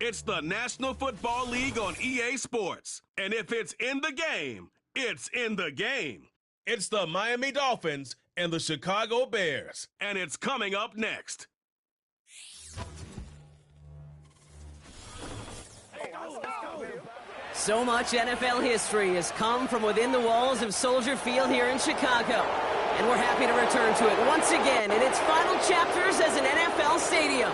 It's the National Football League on EA Sports. And if it's in the game, it's in the game. It's the Miami Dolphins and the Chicago Bears. And it's coming up next. So much NFL history has come from within the walls of Soldier Field here in Chicago. And we're happy to return to it once again in its final chapters as an NFL stadium.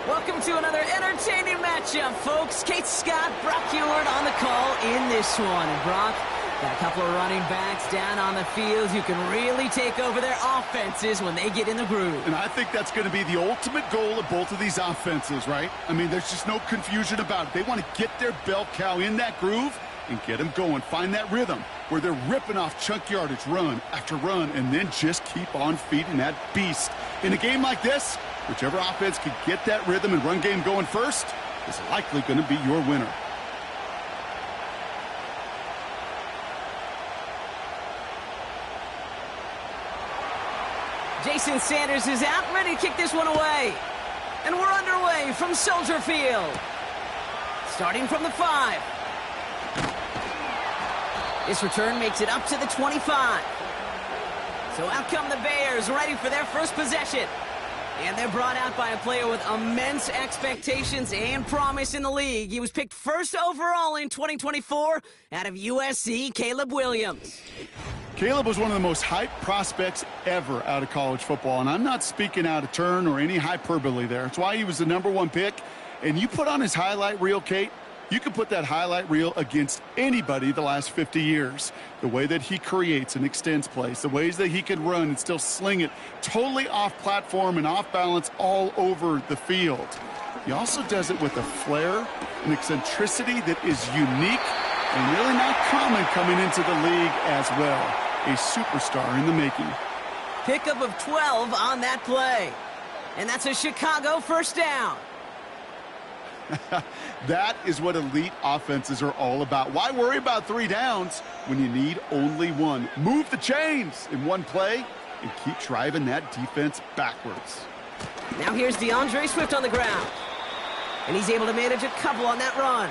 Welcome to another entertaining matchup, folks. Kate Scott, Brock Ewart on the call in this one. And Brock, got a couple of running backs down on the field who can really take over their offenses when they get in the groove. And I think that's going to be the ultimate goal of both of these offenses, right? I mean, there's just no confusion about it. They want to get their bell cow in that groove and get them going. Find that rhythm where they're ripping off chunk yardage, run after run, and then just keep on feeding that beast. In a game like this, whichever offense can get that rhythm and run game going first is likely going to be your winner. Jason Sanders is out, ready to kick this one away. And we're underway from Soldier Field. Starting from the 5. This return makes it up to the 25. So out come the Bears, ready for their first possession. And they're brought out by a player with immense expectations and promise in the league. He was picked first overall in 2024 out of USC, Caleb Williams. Caleb was one of the most hyped prospects ever out of college football, and I'm not speaking out of turn or any hyperbole there. It's why he was the #1 pick. And you put on his highlight reel, Kate, you can put that highlight reel against anybody the last 50 years. The way that he creates and extends plays, the ways that he can run and still sling it totally off platform and off balance all over the field. He also does it with a flair and eccentricity that is unique and really not common coming into the league as well. A superstar in the making. Pickup of 12 on that play. And that's a Chicago first down. That is what elite offenses are all about. Why worry about 3 downs when you need only 1? Move the chains in one play and keep driving that defense backwards. Now here's DeAndre Swift on the ground. And he's able to manage a couple on that run.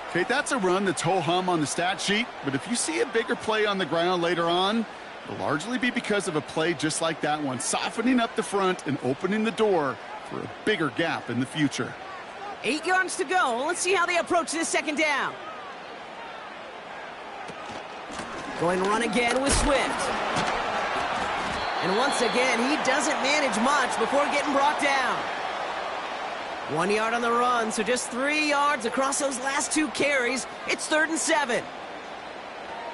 Okay, that's a run that's ho-hum on the stat sheet, but if you see a bigger play on the ground later on, it'll largely be because of a play just like that one, softening up the front and opening the door for a bigger gap in the future. 8 yards to go. Let's see how they approach this second down. Going to run again with Swift. And once again, he doesn't manage much before getting brought down. 1 yard on the run, so just 3 yards across those last 2 carries. It's 3rd and 7.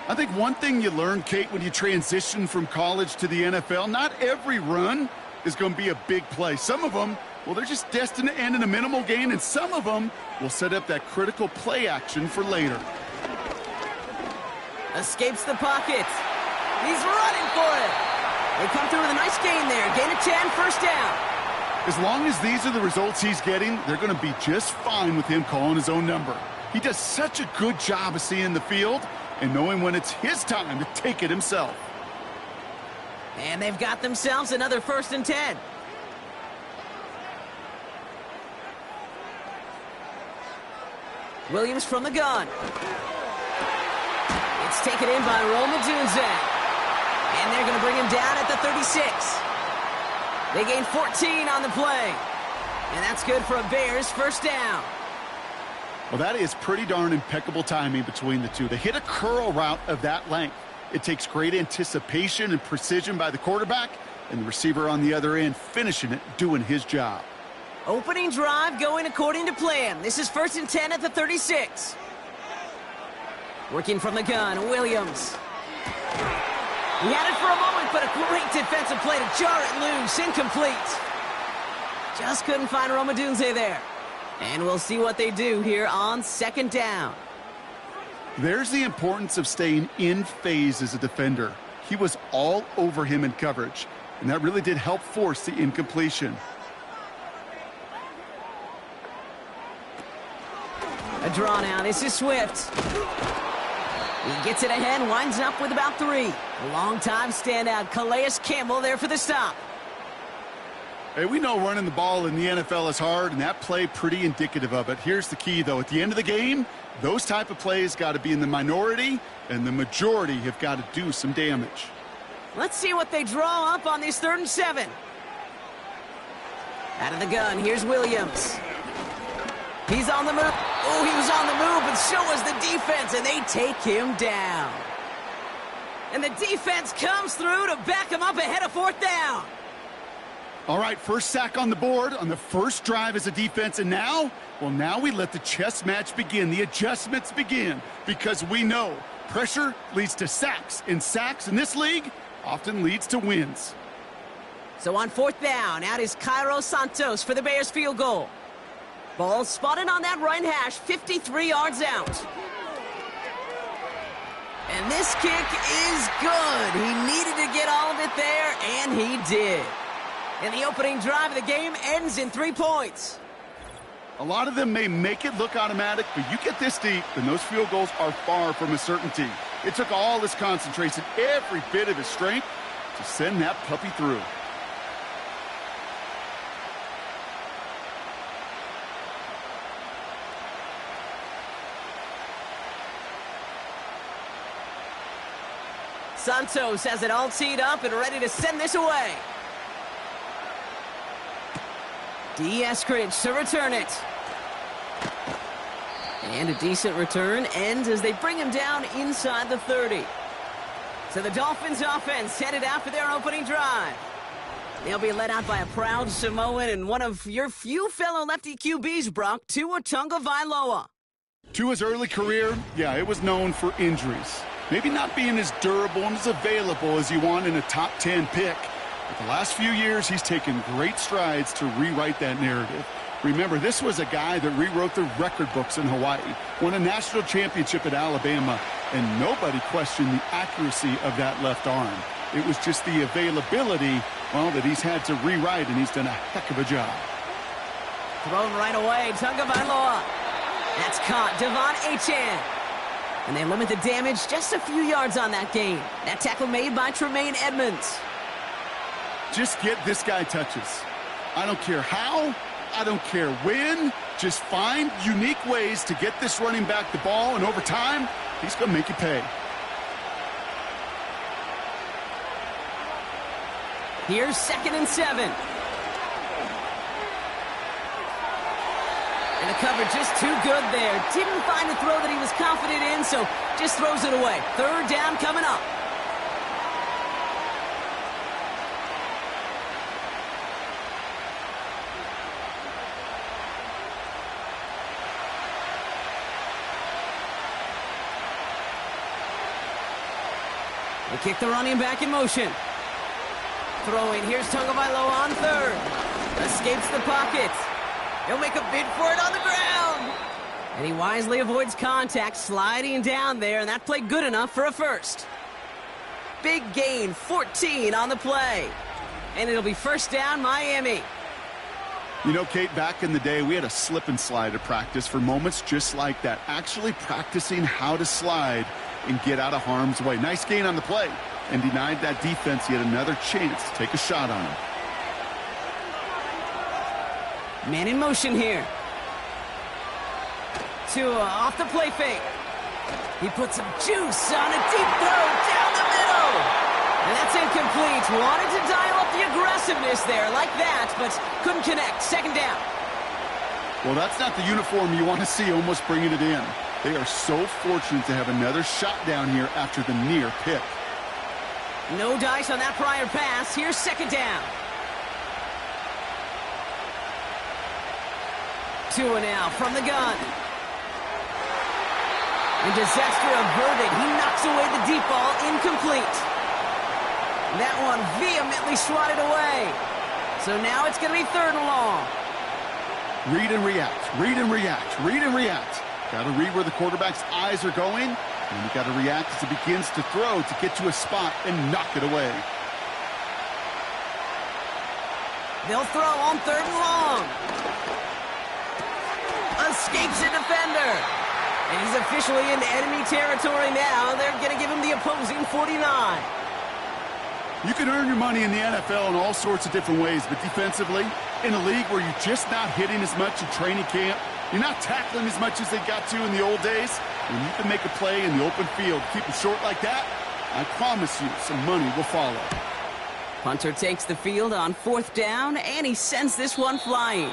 I think one thing you learn, Kate, when you transition from college to the NFL, not every run is going to be a big play. Some of them, well, they're just destined to end in a minimal gain, and some of them will set up that critical play action for later. Escapes the pocket. He's running for it. They come through with a nice gain there. Gain of 10, first down. As long as these are the results he's getting, they're going to be just fine with him calling his own number. He does such a good job of seeing the field and knowing when it's his time to take it himself. And they've got themselves another 1st and 10. Williams from the gun. It's taken in by Rome Odunze. And they're going to bring him down at the 36. They gain 14 on the play. And that's good for a Bears first down. Well, that is pretty darn impeccable timing between the two. They hit a curl route of that length. It takes great anticipation and precision by the quarterback, and the receiver on the other end finishing it, doing his job. Opening drive going according to plan. This is 1st and 10 at the 36. Working from the gun, Williams. He had it for a moment, but a great defensive play to jar it loose. Incomplete. Just couldn't find Rome Odunze there. And we'll see what they do here on 2nd down. There's the importance of staying in phase as a defender. He was all over him in coverage, and that really did help force the incompletion. A draw now. This is Swift. He gets it ahead, winds up with about 3. A long-time standout, Calais Campbell there for the stop. Hey, we know running the ball in the NFL is hard, and that play pretty indicative of it. Here's the key, though. At the end of the game, those type of plays got to be in the minority, and the majority have got to do some damage. Let's see what they draw up on this 3rd and 7. Out of the gun, here's Williams. He's on the move. Oh, he was on the move, but so was the defense, and they take him down. And the defense comes through to back him up ahead of 4th down. All right, first sack on the board on the first drive as a defense, and now, well, now we let the chess match begin, the adjustments begin, because we know pressure leads to sacks, and sacks in this league often leads to wins. So on 4th down, out is Cairo Santos for the Bears field goal. Ball spotted on that right hash, 53 yards out. And this kick is good. He needed to get all of it there, and he did. And the opening drive of the game ends in 3 points. A lot of them may make it look automatic, but you get this deep, and those field goals are far from a certainty. It took all his concentration, every bit of his strength, to send that puppy through. Santos has it all teed up and ready to send this away. Eskridge to return it. And a decent return ends as they bring him down inside the 30. So the Dolphins offense headed out for their opening drive. They'll be led out by a proud Samoan and one of your few fellow lefty QBs, Brock, Tua Tagovailoa. Tua's early career, yeah, it was known for injuries. Maybe not being as durable and as available as you want in a top 10 pick. But the last few years, he's taken great strides to rewrite that narrative. Remember, this was a guy that rewrote the record books in Hawaii, won a national championship at Alabama, and nobody questioned the accuracy of that left arm. It was just the availability, well, that he's had to rewrite, and he's done a heck of a job. Thrown right away, Tagovailoa. That's caught, Devon Achane. And they limit the damage just a few yards on that gain. That tackle made by Tremaine Edmonds. Just get this guy touches. I don't care how, I don't care when. Just find unique ways to get this running back the ball, and over time, he's going to make you pay. Here's 2nd and 7. And the coverage just too good there. Didn't find a throw that he was confident in, so just throws it away. 3rd down coming up. They kick the running back in motion. Throwing, here's Tagovailoa on 3rd. Escapes the pocket. He'll make a bid for it on the ground. And he wisely avoids contact, sliding down there, and that played good enough for a first. Big gain, 14 on the play. And it'll be 1st down, Miami. You know, Kate, back in the day, we had a slip and slide at practice for moments just like that. Actually practicing how to slide and get out of harm's way. Nice gain on the play, and denied that defense yet another chance to take a shot on him. Man in motion here. Tua off the play fake. He puts some juice on a deep throw down the middle. And that's incomplete. Wanted to dial up the aggressiveness there like that, but couldn't connect. 2nd down. Well, that's not the uniform you want to see almost bringing it in. They are so fortunate to have another shot down here after the near pick. No dice on that prior pass. Here's 2nd down. Tua now from the gun. And disaster averted. He knocks away the deep ball, incomplete. That one vehemently swatted away. So now it's going to be 3rd and long. Read and react, read and react, read and react. Got to read where the quarterback's eyes are going, and you got to react as he begins to throw to get to a spot and knock it away. They'll throw on 3rd and long. Escapes a defender. And he's officially into enemy territory now. They're going to give him the opposing 49. You can earn your money in the NFL in all sorts of different ways, but defensively, in a league where you're just not hitting as much in training camp, you're not tackling as much as they got to in the old days, when you can make a play in the open field, keep it short like that, I promise you some money will follow. Punter takes the field on 4th down, and he sends this one flying.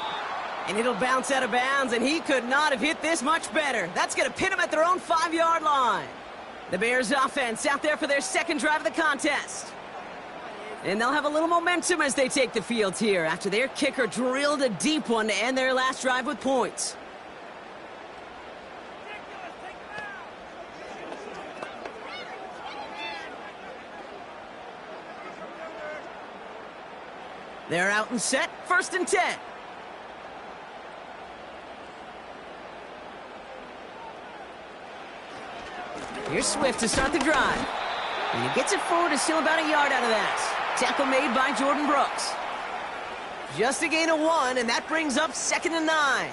And it'll bounce out of bounds, and he could not have hit this much better. That's going to pin him at their own 5-yard line. The Bears offense out there for their second drive of the contest. And they'll have a little momentum as they take the field here after their kicker drilled a deep one to end their last drive with points. They're out and set, 1st and 10. Here's Swift to start the drive. And he gets it forward, is still about a yard out of that. Tackle made by Jordan Brooks. Just a gain of 1, and that brings up 2nd and 9.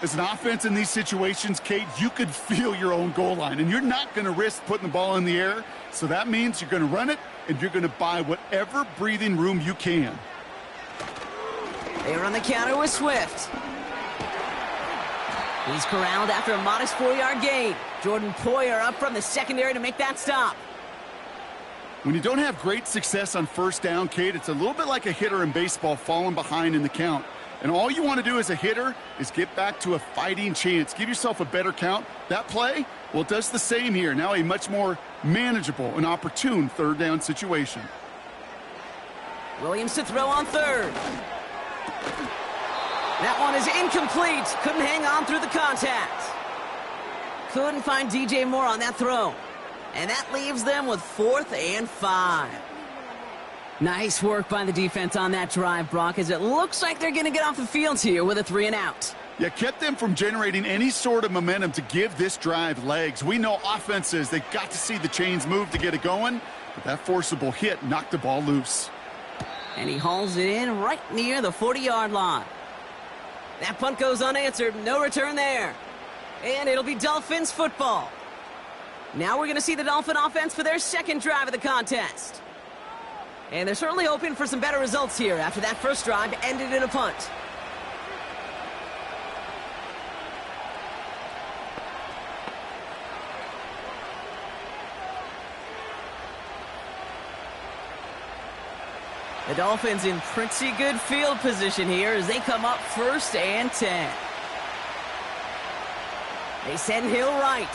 As an offense in these situations, Kate, you could feel your own goal line, and you're not going to risk putting the ball in the air. So that means you're going to run it, and you're going to buy whatever breathing room you can. They run the counter with Swift. He's corralled after a modest 4-yard gain. Jordan Poyer up from the secondary to make that stop. When you don't have great success on 1st down, Kate, it's a little bit like a hitter in baseball falling behind in the count. And all you want to do as a hitter is get back to a fighting chance. Give yourself a better count. That play, well, it does the same here. Now a much more manageable and opportune 3rd down situation. Williams to throw on 3rd. That one is incomplete. Couldn't hang on through the contact. Couldn't find DJ Moore on that throw. And that leaves them with 4th and 5. Nice work by the defense on that drive, Brock, as it looks like they're going to get off the field here with a 3-and-out. Yeah, kept them from generating any sort of momentum to give this drive legs. We know offenses, they got to see the chains move to get it going, but that forcible hit knocked the ball loose. And he hauls it in right near the 40-yard line. That punt goes unanswered. No return there. And it'll be Dolphins football. Now we're going to see the Dolphin offense for their 2nd drive of the contest. And they're certainly hoping for some better results here after that first drive ended in a punt. The Dolphins in pretty good field position here as they come up 1st and 10. They send Hill right.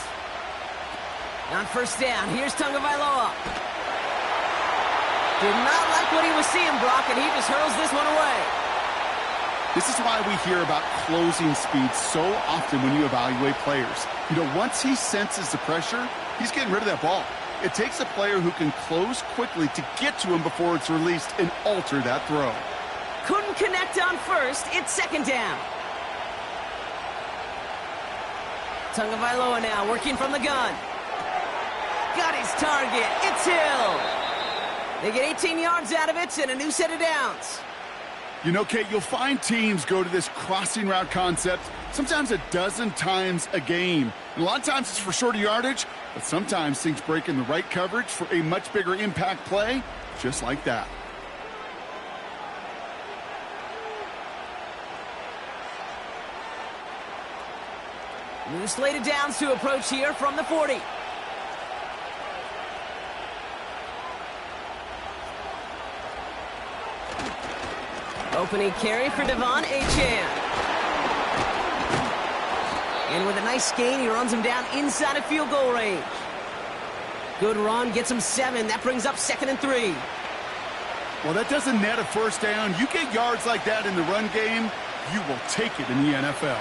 On 1st down, here's Tagovailoa. Did not like what he was seeing, Brock, and he just hurls this one away. This is why we hear about closing speed so often when you evaluate players. You know, once he senses the pressure, he's getting rid of that ball. It takes a player who can close quickly to get to him before it's released and alter that throw. Couldn't connect on 1st. It's 2nd down. Tagovailoa now working from the gun. Got his target. It's Hill. They get 18 yards out of it and a new set of downs. You know, Kate, you'll find teams go to this crossing route concept sometimes a dozen times a game. And a lot of times it's for shorter yardage, but sometimes things break in the right coverage for a much bigger impact play, just like that. New slated downs to approach here from the 40. Opening carry for Devon Achane. And with a nice gain, he runs him down inside of field goal range. Good run, gets him 7. That brings up 2nd and 3. Well, that doesn't net a 1st down. You get yards like that in the run game, you will take it in the NFL.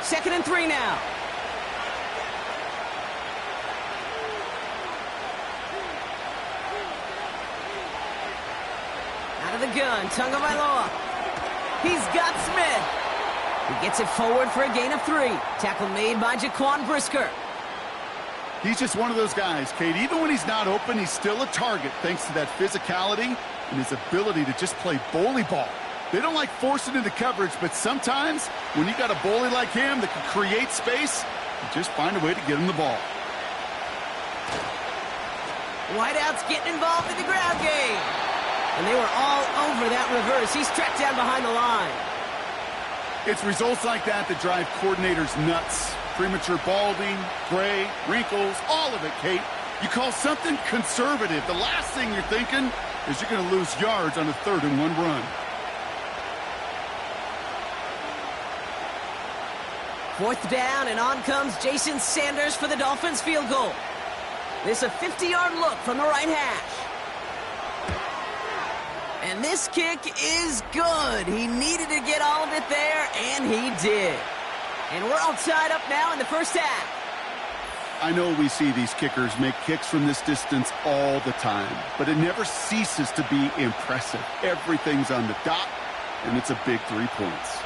2nd and 3 now. Out of the gun, Tagovailoa. He's got Smith. He gets it forward for a gain of 3. Tackle made by Jaquan Brisker. He's just one of those guys, Kate. Even when he's not open, he's still a target thanks to that physicality and his ability to just play bully ball. They don't like forcing into coverage, but sometimes when you got a bully like him that can create space, you just find a way to get him the ball. Wideouts getting involved in the ground game. And they were all over that reverse. He's tracked down behind the line. It's results like that that drive coordinators nuts. Premature balding, gray, wrinkles, all of it, Kate. You call something conservative. The last thing you're thinking is you're going to lose yards on a 3rd and 1 run. 4th down, and on comes Jason Sanders for the Dolphins field goal. This a 50-yard look from the right hash. And this kick is good. He needed to get all of it there, and he did. And we're all tied up now in the first half. I know we see these kickers make kicks from this distance all the time, but it never ceases to be impressive. Everything's on the dot, and it's a big 3 points.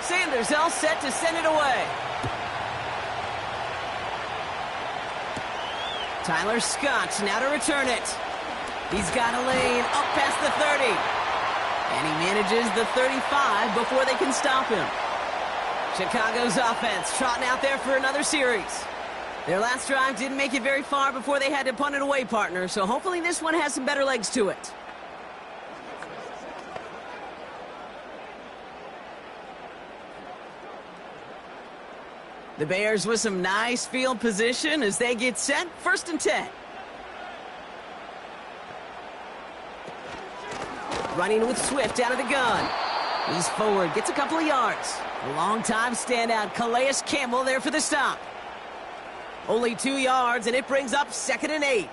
Sanders all set to send it away. Tyler Scott now to return it. He's got a lane up past the 30. And he manages the 35 before they can stop him. Chicago's offense trotting out there for another series. Their last drive didn't make it very far before they had to punt it away, partner. So hopefully this one has some better legs to it. The Bears with some nice field position as they get set. 1st and 10. Running with Swift out of the gun. He's forward, gets a couple of yards. A long-time standout, Calais Campbell there for the stop. Only 2 yards, and it brings up 2nd and 8.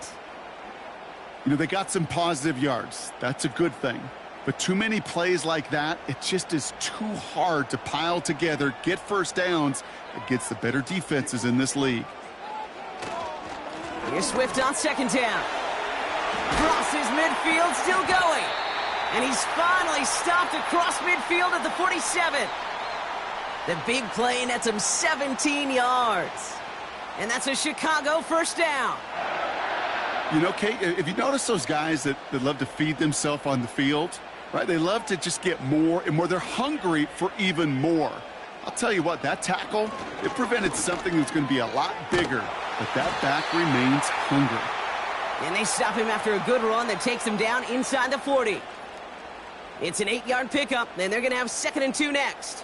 You know, they got some positive yards. That's a good thing. But too many plays like that, it just is too hard to pile together, get first downs against the better defenses in this league. Here's Swift on 2nd down. Crosses midfield, still going. And he's finally stopped across midfield at the 47. The big play nets him 17 yards. And that's a Chicago 1st down. You know, Kate, if you notice those guys that love to feed themselves on the field, right? They love to just get more and more. They're hungry for even more. I'll tell you what, that tackle, it prevented something that's going to be a lot bigger. But that back remains hungry. And they stop him after a good run that takes him down inside the 40. It's an 8-yard pickup, and they're going to have 2nd and 2 next.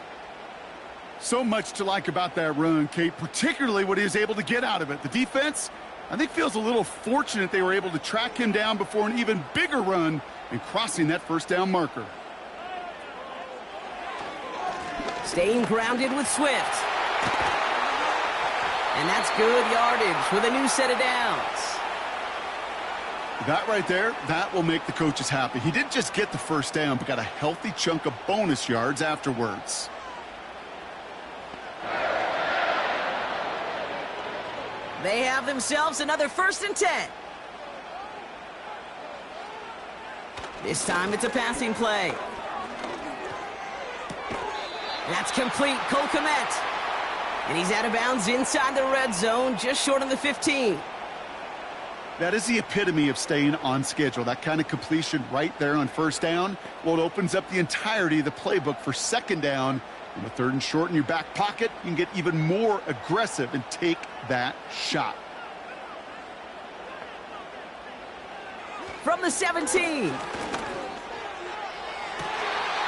So much to like about that run, Kate, particularly what he was able to get out of it. The defense, I think, feels a little fortunate they were able to track him down before an even bigger run and crossing that 1st down marker. Staying grounded with Swift. And that's good yardage with a new set of downs. That right there, that will make the coaches happy. He didn't just get the 1st down, but got a healthy chunk of bonus yards afterwards. They have themselves another 1st and 10. This time it's a passing play. That's complete. Cole Kmet. And he's out of bounds inside the red zone, just short of the 15. That is the epitome of staying on schedule. That kind of completion right there on 1st down. Well, it opens up the entirety of the playbook for 2nd down. And with 3rd and short in your back pocket, you can get even more aggressive and take that shot. From the 17.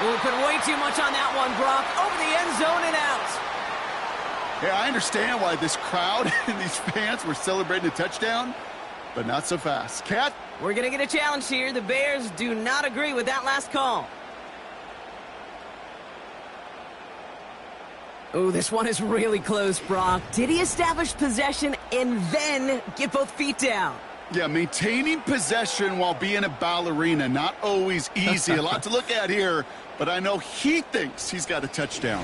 Oh, put way too much on that one, Brock. Over the end zone and out. Yeah, I understand why this crowd and these fans were celebrating a touchdown, but not so fast. Cat? We're going to get a challenge here. The Bears do not agree with that last call. Oh, this one is really close, Brock. Did he establish possession and then get both feet down? Yeah, maintaining possession while being a ballerina, not always easy. A lot to look at here, but I know he thinks he's got a touchdown.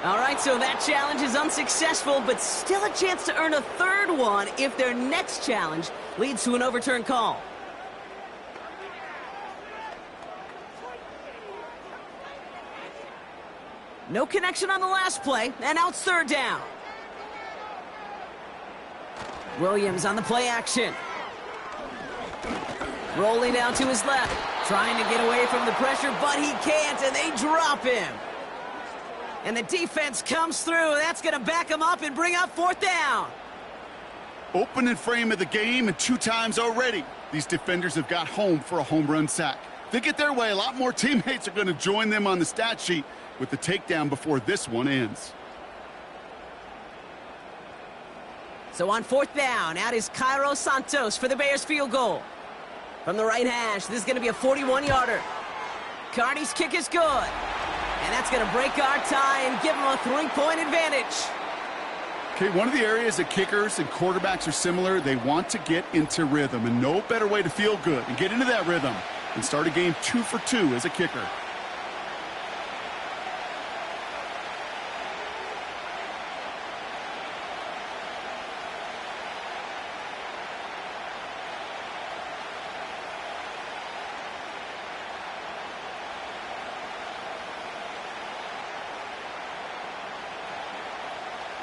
All right, so that challenge is unsuccessful, but still a chance to earn a 3rd one if their next challenge leads to an overturned call. No connection on the last play, and now it's third down. Williams on the play action. Rolling down to his left, trying to get away from the pressure, but he can't, and they drop him. And the defense comes through. That's going to back him up and bring up fourth down. Opening frame of the game, and 2 times already, these defenders have got home for a home run sack. If they get their way, a lot more teammates are going to join them on the stat sheet with the takedown before this one ends. So on fourth down, out is Cairo Santos for the Bears field goal. From the right hash, this is going to be a 41-yarder. Carney's kick is good. And that's going to break our tie and give them a 3-point advantage. Okay, one of the areas that kickers and quarterbacks are similar, they want to get into rhythm. And no better way to feel good and get into that rhythm than start a game 2 for 2 as a kicker.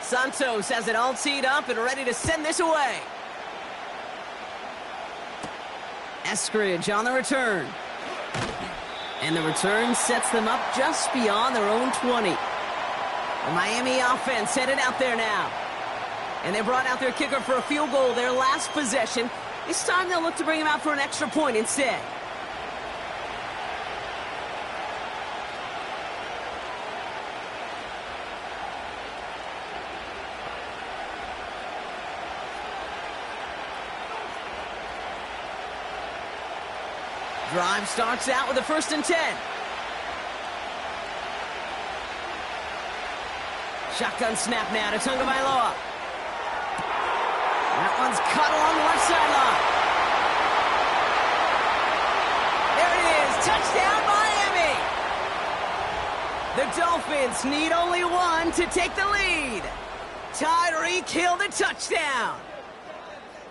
Santos has it all teed up and ready to send this away. Eskridge on the return. And the return sets them up just beyond their own 20. The Miami offense headed out there now. And they brought out their kicker for a field goal their last possession. This time they'll look to bring him out for an extra point instead. Drive starts out with a 1st and 10. Shotgun snap now to Tagovailoa. That one's cut along the left sideline. There it is, touchdown Miami. The Dolphins need only one to take the lead. Tyreek Hill the touchdown.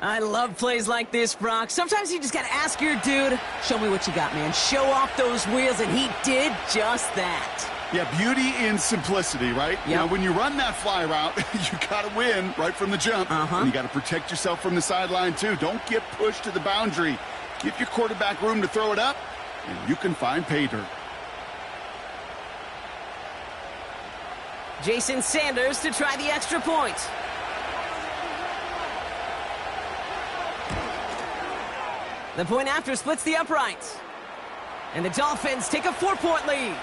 I love plays like this, Brock. Sometimes you just got to ask your dude, show me what you got, man. Show off those wheels, and he did just that. Yeah, beauty in simplicity, right? Yep. You know, when you run that fly route, you got to win right from the jump. And you got to protect yourself from the sideline, too. Don't get pushed to the boundary. Give your quarterback room to throw it up, and you can find pay dirt. Jason Sanders to try the extra point. The point after splits the uprights. And the Dolphins take a 4-point lead.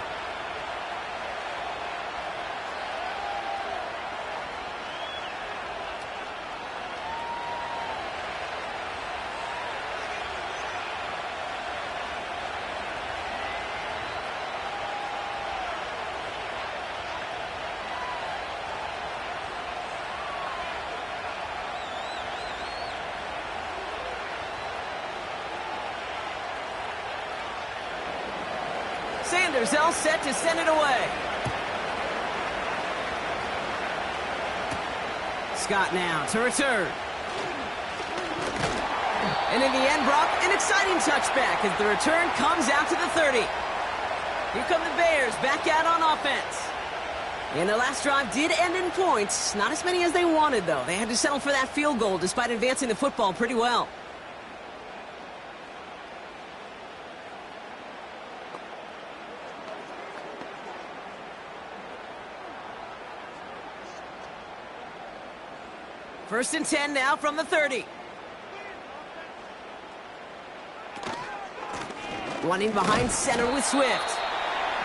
Sanders all set to send it away. Scott now to return. And in the end, Brock, an exciting touchback as the return comes out to the 30. Here come the Bears back out on offense. And their last drive did end in points. Not as many as they wanted, though. They had to settle for that field goal despite advancing the football pretty well. First and 10 now from the 30. Running behind center with Swift.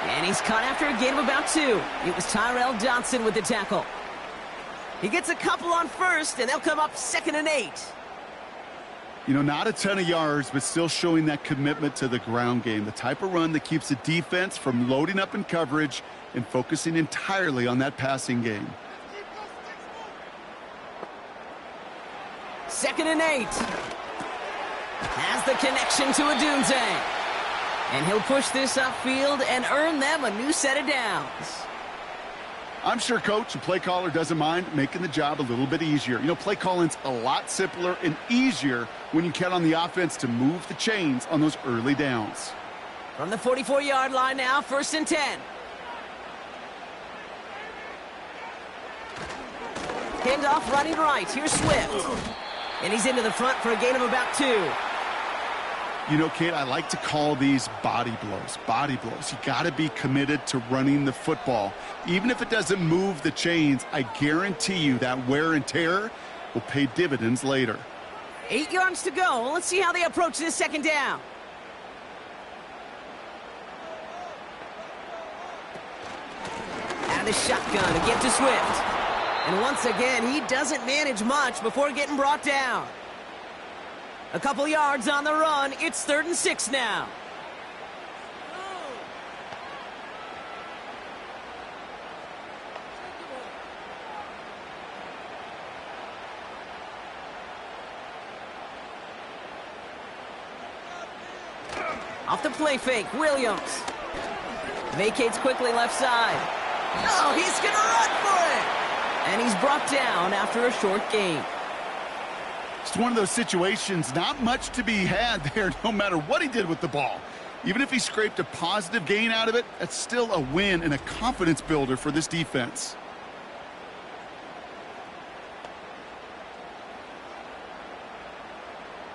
And he's caught after a gain of about 2. It was Tyrell Johnson with the tackle. He gets a couple on first, and they'll come up 2nd and 8. You know, not a ton of yards, but still showing that commitment to the ground game. The type of run that keeps the defense from loading up in coverage and focusing entirely on that passing game. 2nd and 8. Has the connection to Odunze. And he'll push this upfield and earn them a new set of downs. I'm sure coach and play caller doesn't mind making the job a little bit easier. You know, play calling's a lot simpler and easier when you count on the offense to move the chains on those early downs. From the 44-yard line now, 1st and 10. Handoff running right. Here's Swift. And he's into the front for a gain of about 2. You know, Kate, I like to call these body blows. Body blows. You got to be committed to running the football. Even if it doesn't move the chains, I guarantee you that wear and tear will pay dividends later. 8 yards to go. Let's see how they approach this second down. Out of the shotgun to get to Swift. And once again, he doesn't manage much before getting brought down. A couple yards on the run. It's 3rd and 6 now. Off the play fake, Williams. Vacates quickly left side. Oh, he's going to run for it! And he's brought down after a short gain. It's one of those situations, not much to be had there no matter what he did with the ball. Even if he scraped a positive gain out of it, that's still a win and a confidence builder for this defense.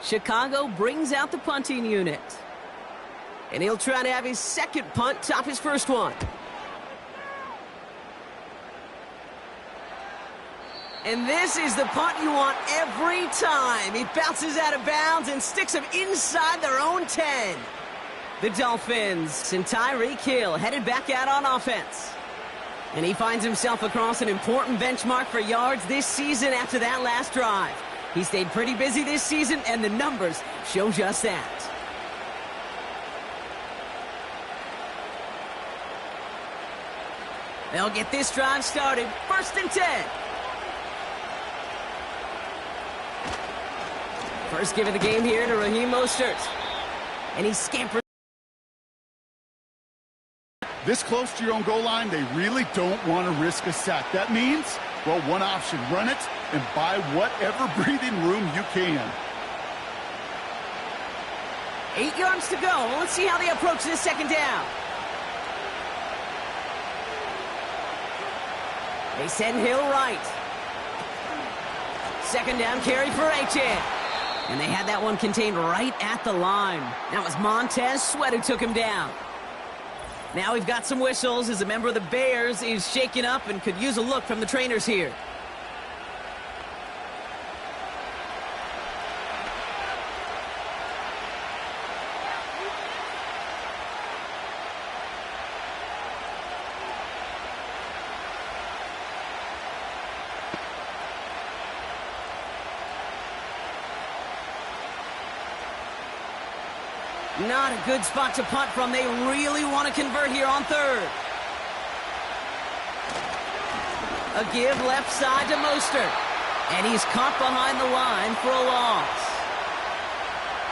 Chicago brings out the punting unit. And he'll try to have his second punt top his first one. And this is the punt you want every time. He bounces out of bounds and sticks them inside their own 10. The Dolphins and Tyreek Hill headed back out on offense. And he finds himself across an important benchmark for yards this season after that last drive. He stayed pretty busy this season, and the numbers show just that. They'll get this drive started. 1st and 10. First give of the game here to Raheem Mostert. And he scampers. This close to your own goal line, they really don't want to risk a sack. That means, well, one option, run it and buy whatever breathing room you can. 8 yards to go. Let's see how they approach this second down. They send Hill right. Second down carry for Achane. And they had that one contained right at the line. That was Montez Sweat who took him down. Now we've got some whistles as a member of the Bears is shaken up and could use a look from the trainers here. Not a good spot to punt from. They really want to convert here on 3rd. A give left side to Mostert. And he's caught behind the line for a loss.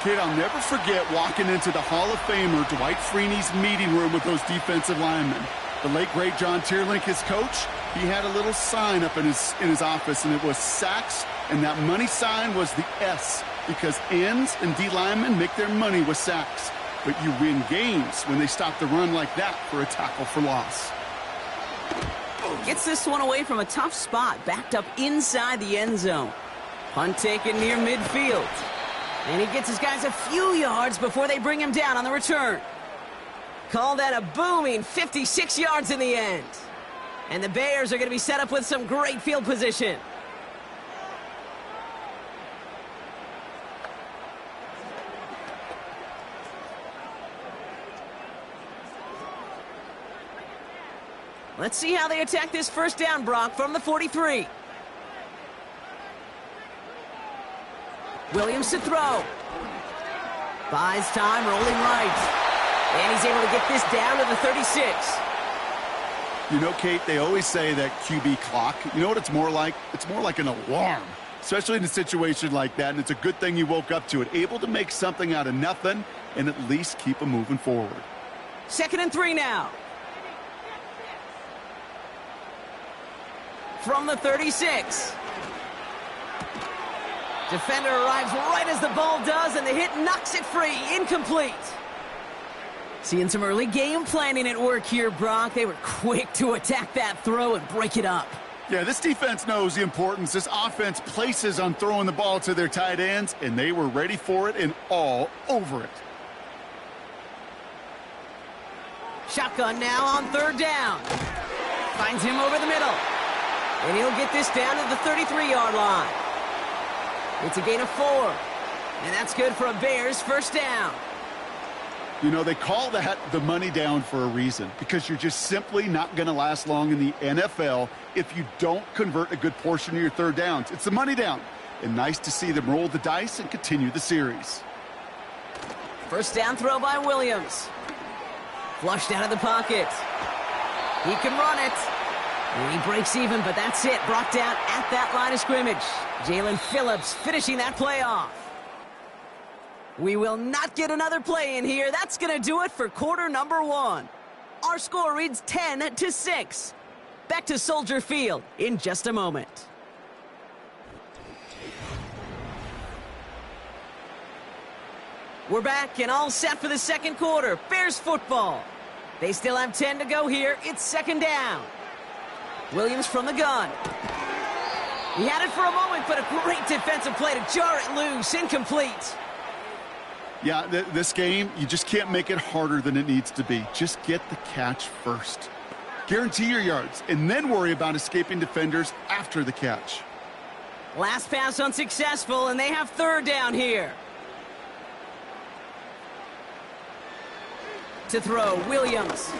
Kid, I'll never forget walking into the Hall of Famer Dwight Freeney's meeting room with those defensive linemen. The late, great John Tierlink, his coach, he had a little sign up in his office, and it was sacks, and that money sign was the S, because ends and D linemen make their money with sacks. But you win games when they stop the run like that for a tackle for loss. Gets this one away from a tough spot, backed up inside the end zone. Punt taken near midfield. And he gets his guys a few yards before they bring him down on the return. Call that a booming 56 yards in the end. And the Bears are going to be set up with some great field position. Let's see how they attack this first down, Brock, from the 43. Williams to throw. Buys time, rolling right. And he's able to get this down to the 36. You know, Kate, they always say that QB clock, you know what it's more like? It's more like an alarm, especially in a situation like that, and it's a good thing you woke up to it. Able to make something out of nothing and at least keep them moving forward. 2nd and 3 now. From the 36. Defender arrives right as the ball does, and the hit knocks it free. Incomplete. Seeing some early game planning at work here, Brock. They were quick to attack that throw and break it up. Yeah, this defense knows the importance this offense places on throwing the ball to their tight ends, and they were ready for it and all over it. Shotgun now on third down. Finds him over the middle. And he'll get this down to the 33-yard line. It's a gain of 4. And that's good for a Bears first down. You know, they call that the money down for a reason, because you're just simply not going to last long in the NFL if you don't convert a good portion of your third downs. It's the money down. And nice to see them roll the dice and continue the series. First down throw by Williams. Flushed out of the pocket. He can run it. And he breaks even, but that's it. Brought down at that line of scrimmage. Jalen Phillips finishing that play off. We will not get another play in here. That's going to do it for quarter number 1. Our score reads 10-6. Back to Soldier Field in just a moment. We're back and all set for the second quarter. Bears football. They still have 10 to go here. It's second down. Williams from the gun. He had it for a moment, but a great defensive play to jar it loose. Incomplete. Yeah, this game, you just can't make it harder than it needs to be. Just get the catch first. Guarantee your yards, and then worry about escaping defenders after the catch. Last pass unsuccessful, and they have third down here. To throw, Williams.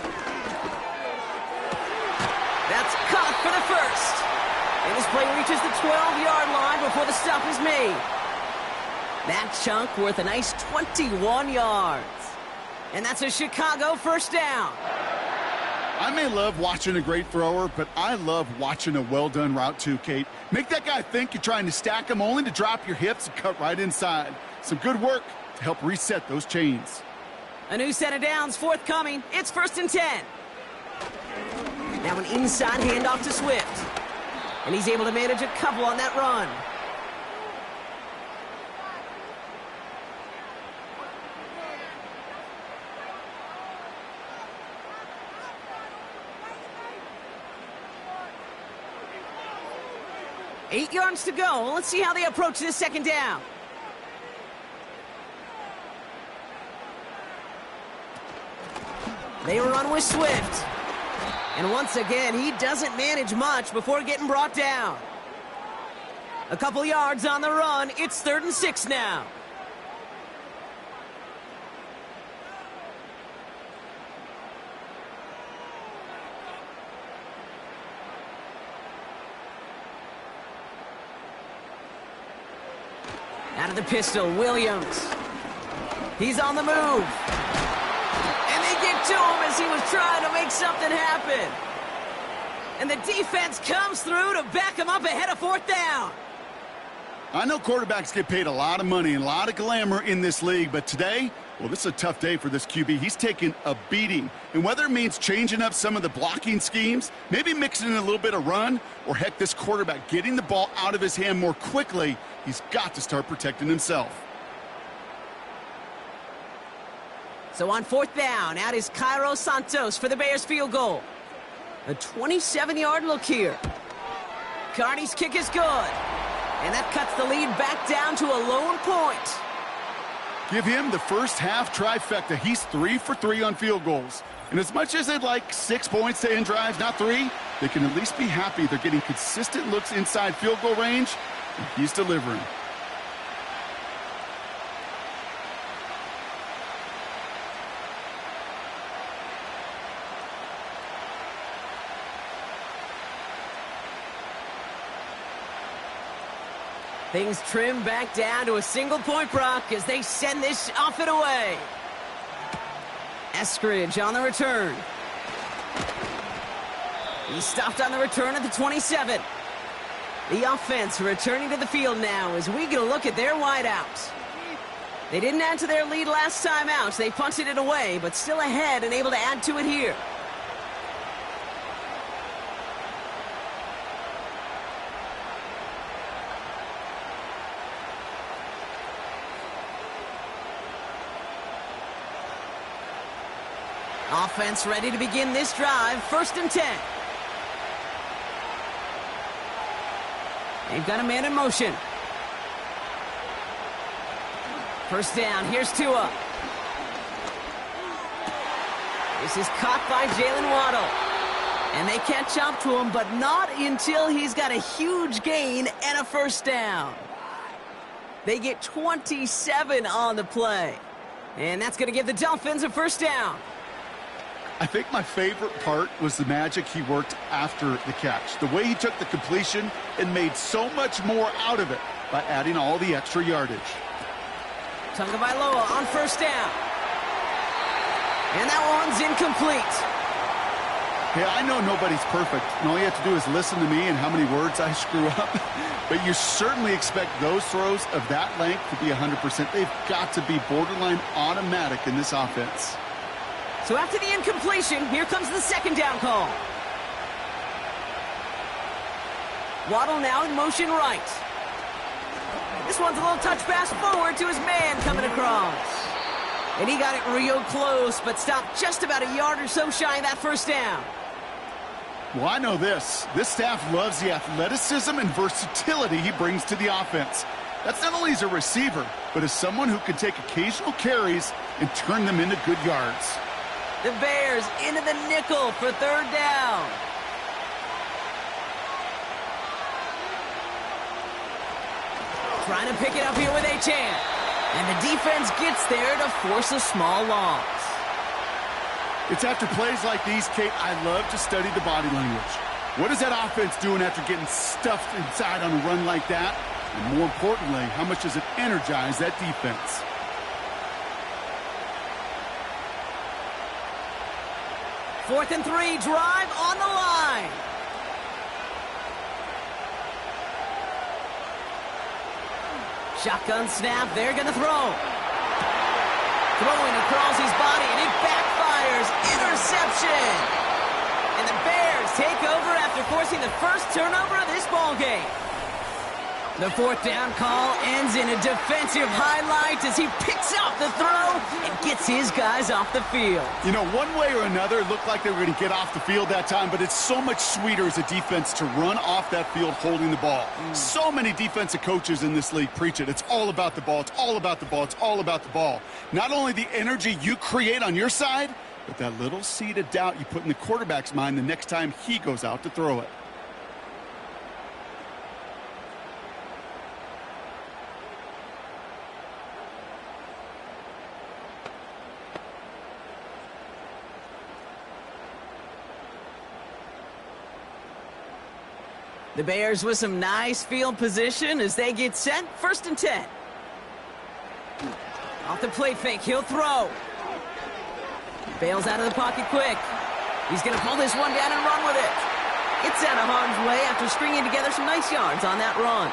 That's caught for the first. And this play reaches the 12-yard line before the stop is made. That chunk worth a nice 21 yards. And that's a Chicago first down. I may love watching a great thrower, but I love watching a well-done route too, Kate. Make that guy think you're trying to stack him only to drop your hips and cut right inside. Some good work to help reset those chains. A new set of downs forthcoming. It's 1st and 10. Now an inside handoff to Swift. And he's able to manage a couple on that run. Eight yards to go. Let's see how they approach this second down. They run with Swift. And once again, he doesn't manage much before getting brought down. A couple yards on the run. It's 3rd and 6 now. Out of the pistol, Williams. He's on the move. And they get to him as he was trying to make something happen. And the defense comes through to back him up ahead of 4th down. I know quarterbacks get paid a lot of money and a lot of glamour in this league, but today, well, this is a tough day for this QB. He's taking a beating. And whether it means changing up some of the blocking schemes, maybe mixing in a little bit of run, or heck, this quarterback getting the ball out of his hand more quickly, he's got to start protecting himself. So on 4th down, out is Cairo Santos for the Bears field goal. A 27-yard look here. Carney's kick is good. And that cuts the lead back down to a lone point. Give him the first half trifecta. He's 3 for 3 on field goals. And as much as they'd like 6 points to end drives, not 3, they can at least be happy they're getting consistent looks inside field goal range, and he's delivering. Things trim back down to a single-point Brock as they send this off and away. Eskridge on the return. He's stopped on the return at the 27. The offense returning to the field now as we get a look at their wideouts. They didn't add to their lead last time out. They punted it away, but still ahead and able to add to it here. Offense ready to begin this drive. 1st and 10. They've got a man in motion. First down, here's Tua. This is caught by Jalen Waddle. And they catch up to him, but not until he's got a huge gain and a first down. They get 27 on the play. And that's going to give the Dolphins a first down. I think my favorite part was the magic he worked after the catch. The way he took the completion and made so much more out of it by adding all the extra yardage. Tagovailoa on first down. And that one's incomplete. Hey, I know nobody's perfect, and all you have to do is listen to me and how many words I screw up. But you certainly expect those throws of that length to be 100%. They've got to be borderline automatic in this offense. So after the incompletion, here comes the second down call. Waddle now in motion right. This one's a little touch pass forward to his man coming across. And he got it real close, but stopped just about a yard or so shy of that first down. Well, I know this. This staff loves the athleticism and versatility he brings to the offense. That's not only as a receiver, but as someone who can take occasional carries and turn them into good yards. The Bears into the nickel for third down. Trying to pick it up here with Achane. And the defense gets there to force a small loss. It's after plays like these, Kate, I love to study the body language. What is that offense doing after getting stuffed inside on a run like that? And more importantly, how much does it energize that defense? Fourth and 3, drive on the line. Shotgun snap, they're going to throw. Throwing across his body, and it backfires. Interception. And the Bears take over after forcing the first turnover of this ballgame. The fourth down call ends in a defensive highlight as he picks up the throw and gets his guys off the field. You know, one way or another, it looked like they were going to get off the field that time, but it's so much sweeter as a defense to run off that field holding the ball. So many defensive coaches in this league preach it. It's all about the ball. It's all about the ball. It's all about the ball. Not only the energy you create on your side, but that little seed of doubt you put in the quarterback's mind the next time he goes out to throw it. The Bears with some nice field position as they get set. First and 10. Off the play fake, he'll throw. Bails out of the pocket quick. He's going to pull this one down and run with it. It's out of harm's way after stringing together some nice yards on that run.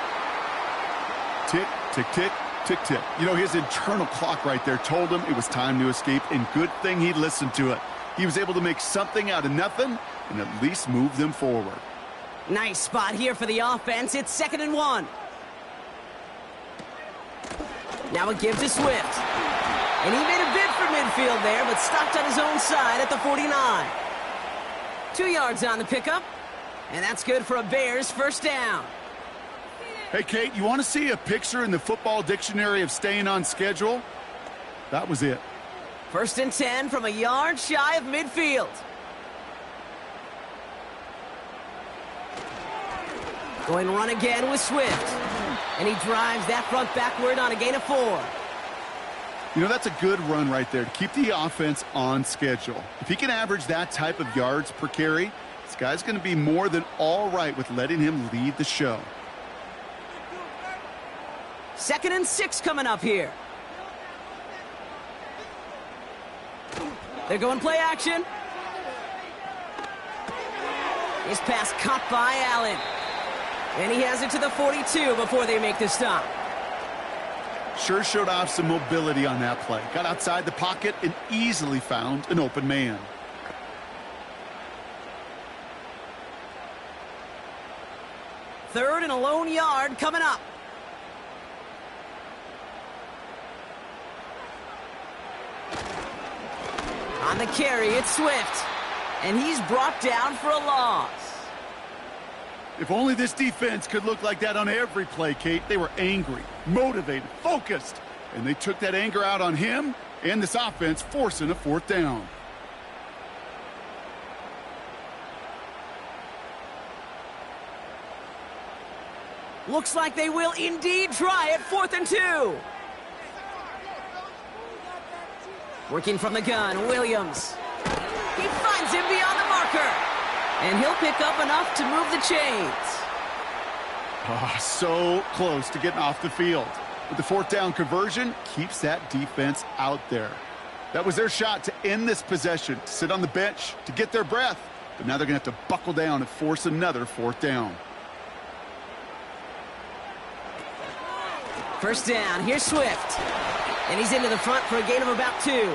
Tick, tick, tick, tick, tick. You know, his internal clock right there told him it was time to escape, and good thing he listened to it. He was able to make something out of nothing and at least move them forward. Nice spot here for the offense. It's 2nd and 1. Now a give to Swift. And he made a bid for midfield there, but stopped on his own side at the 49. 2 yards on the pickup. And that's good for a Bears first down. Hey, Kate, you want to see a picture in the football dictionary of staying on schedule? That was it. First and 10 from a yard shy of midfield. Going to run again with Swift. And he drives that front backward on a gain of 4. You know, that's a good run right there to keep the offense on schedule. If he can average that type of yards per carry, this guy's going to be more than all right with letting him lead the show. 2nd and 6 coming up here. They're going play action. His pass caught by Allen. And he has it to the 42 before they make the stop. Sure showed off some mobility on that play. Got outside the pocket and easily found an open man. Third and a lone yard coming up. On the carry, it's Swift. And he's brought down for a loss. If only this defense could look like that on every play, Kate. They were angry, motivated, focused, and they took that anger out on him and this offense, forcing a 4th down. Looks like they will indeed try it. 4th and 2. Working from the gun, Williams. He finds him beyond the marker. And he'll pick up enough to move the chains. Oh, so close to getting off the field. But the 4th down conversion keeps that defense out there. That was their shot to end this possession, to sit on the bench, to get their breath. But now they're going to have to buckle down and force another 4th down. 1st down, here's Swift. And he's into the front for a gain of about 2.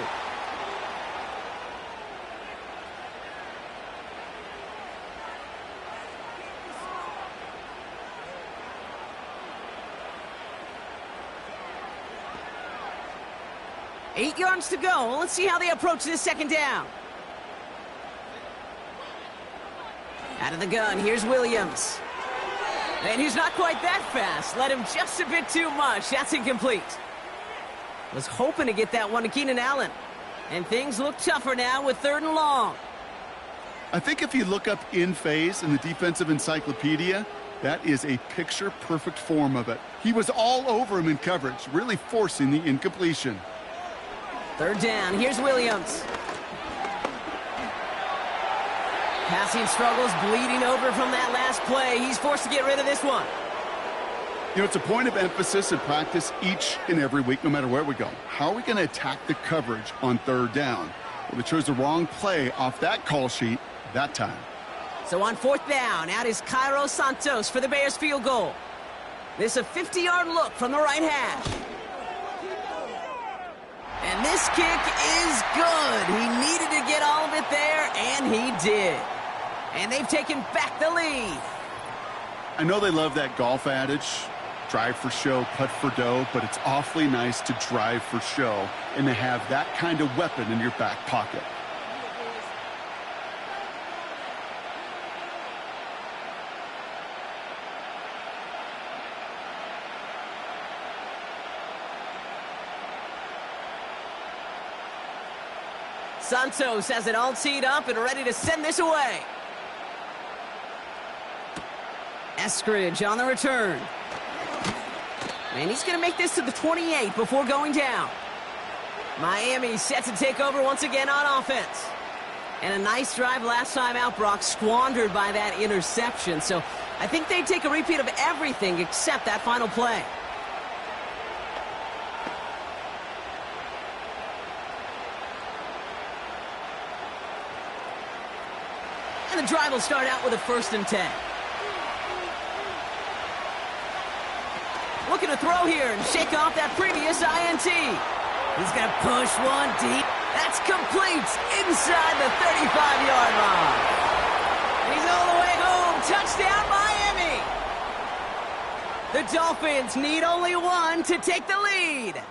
Eight yards to go. Let's see how they approach this 2nd down. Out of the gun, here's Williams. And he's not quite that fast. Led him just a bit too much. That's incomplete. Was hoping to get that one to Keenan Allen. And things look tougher now with 3rd and long. I think if you look up in phase in the defensive encyclopedia, that is a picture-perfect form of it. He was all over him in coverage, really forcing the incompletion. 3rd down, here's Williams. Passing struggles bleeding over from that last play. He's forced to get rid of this one. You know, it's a point of emphasis in practice each and every week, no matter where we go. How are we going to attack the coverage on 3rd down? Well, they chose the wrong play off that call sheet that time. So on 4th down, out is Cairo Santos for the Bears field goal. This a 50-yard look from the right hash. And this kick is good. He needed to get all of it there, and he did. And they've taken back the lead. I know they love that golf adage, drive for show, putt for dough, but it's awfully nice to drive for show and to have that kind of weapon in your back pocket. Santos has it all teed up and ready to send this away. Eskridge on the return. And he's going to make this to the 28 before going down. Miami set to take over once again on offense. And a nice drive last time out, Brock, squandered by that interception. So I think they'd take a repeat of everything except that final play. And the drive will start out with a 1st and 10. Looking to throw here and shake off that previous INT. He's going to push one deep. That's complete inside the 35-yard line. He's all the way home. Touchdown, Miami. The Dolphins need only one to take the lead.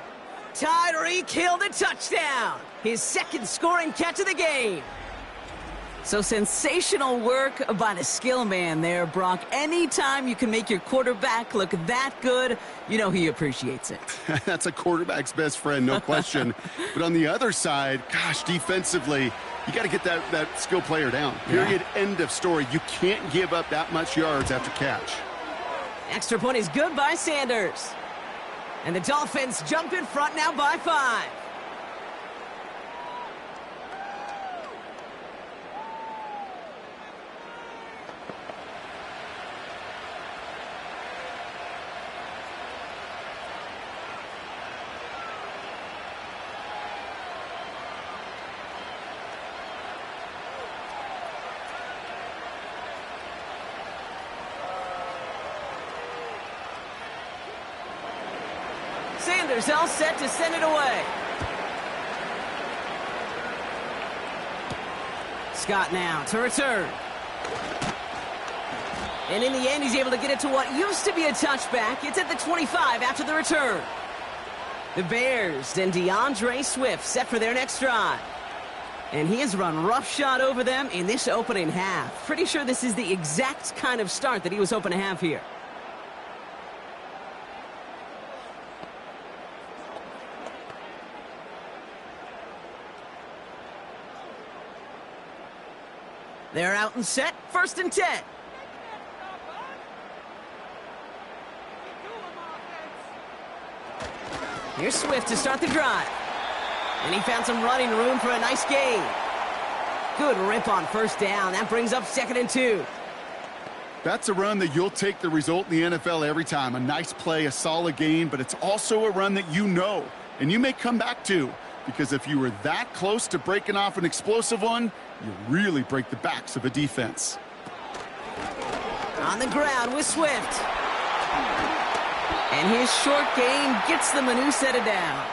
Tyreek Hill the touchdown. His 2nd scoring catch of the game. So sensational work by the skill man there, Brock. Anytime you can make your quarterback look that good, you know he appreciates it. That's a quarterback's best friend, no question. But on the other side, gosh, defensively, you got to get that skill player down. Period, end of story. You can't give up that much yards after catch. Extra point is good by Sanders. And the Dolphins jump in front now by 5. Sanders all set to send it away. Scott now to return. And in the end, he's able to get it to what used to be a touchback. It's at the 25 after the return. The Bears and DeAndre Swift set for their next drive. And he has run roughshod over them in this opening half. Pretty sure this is the exact kind of start that he was hoping to have here. They're out and set, 1st and 10. Here's Swift to start the drive. And he found some running room for a nice gain. Good rip on 1st down. That brings up 2nd and 2. That's a run that you'll take the result in the NFL every time. A nice play, a solid gain, but it's also a run that you know, and you may come back to. Because if you were that close to breaking off an explosive one, you really break the backs of a defense. On the ground with Swift. And his short gain gets them a new set of downs.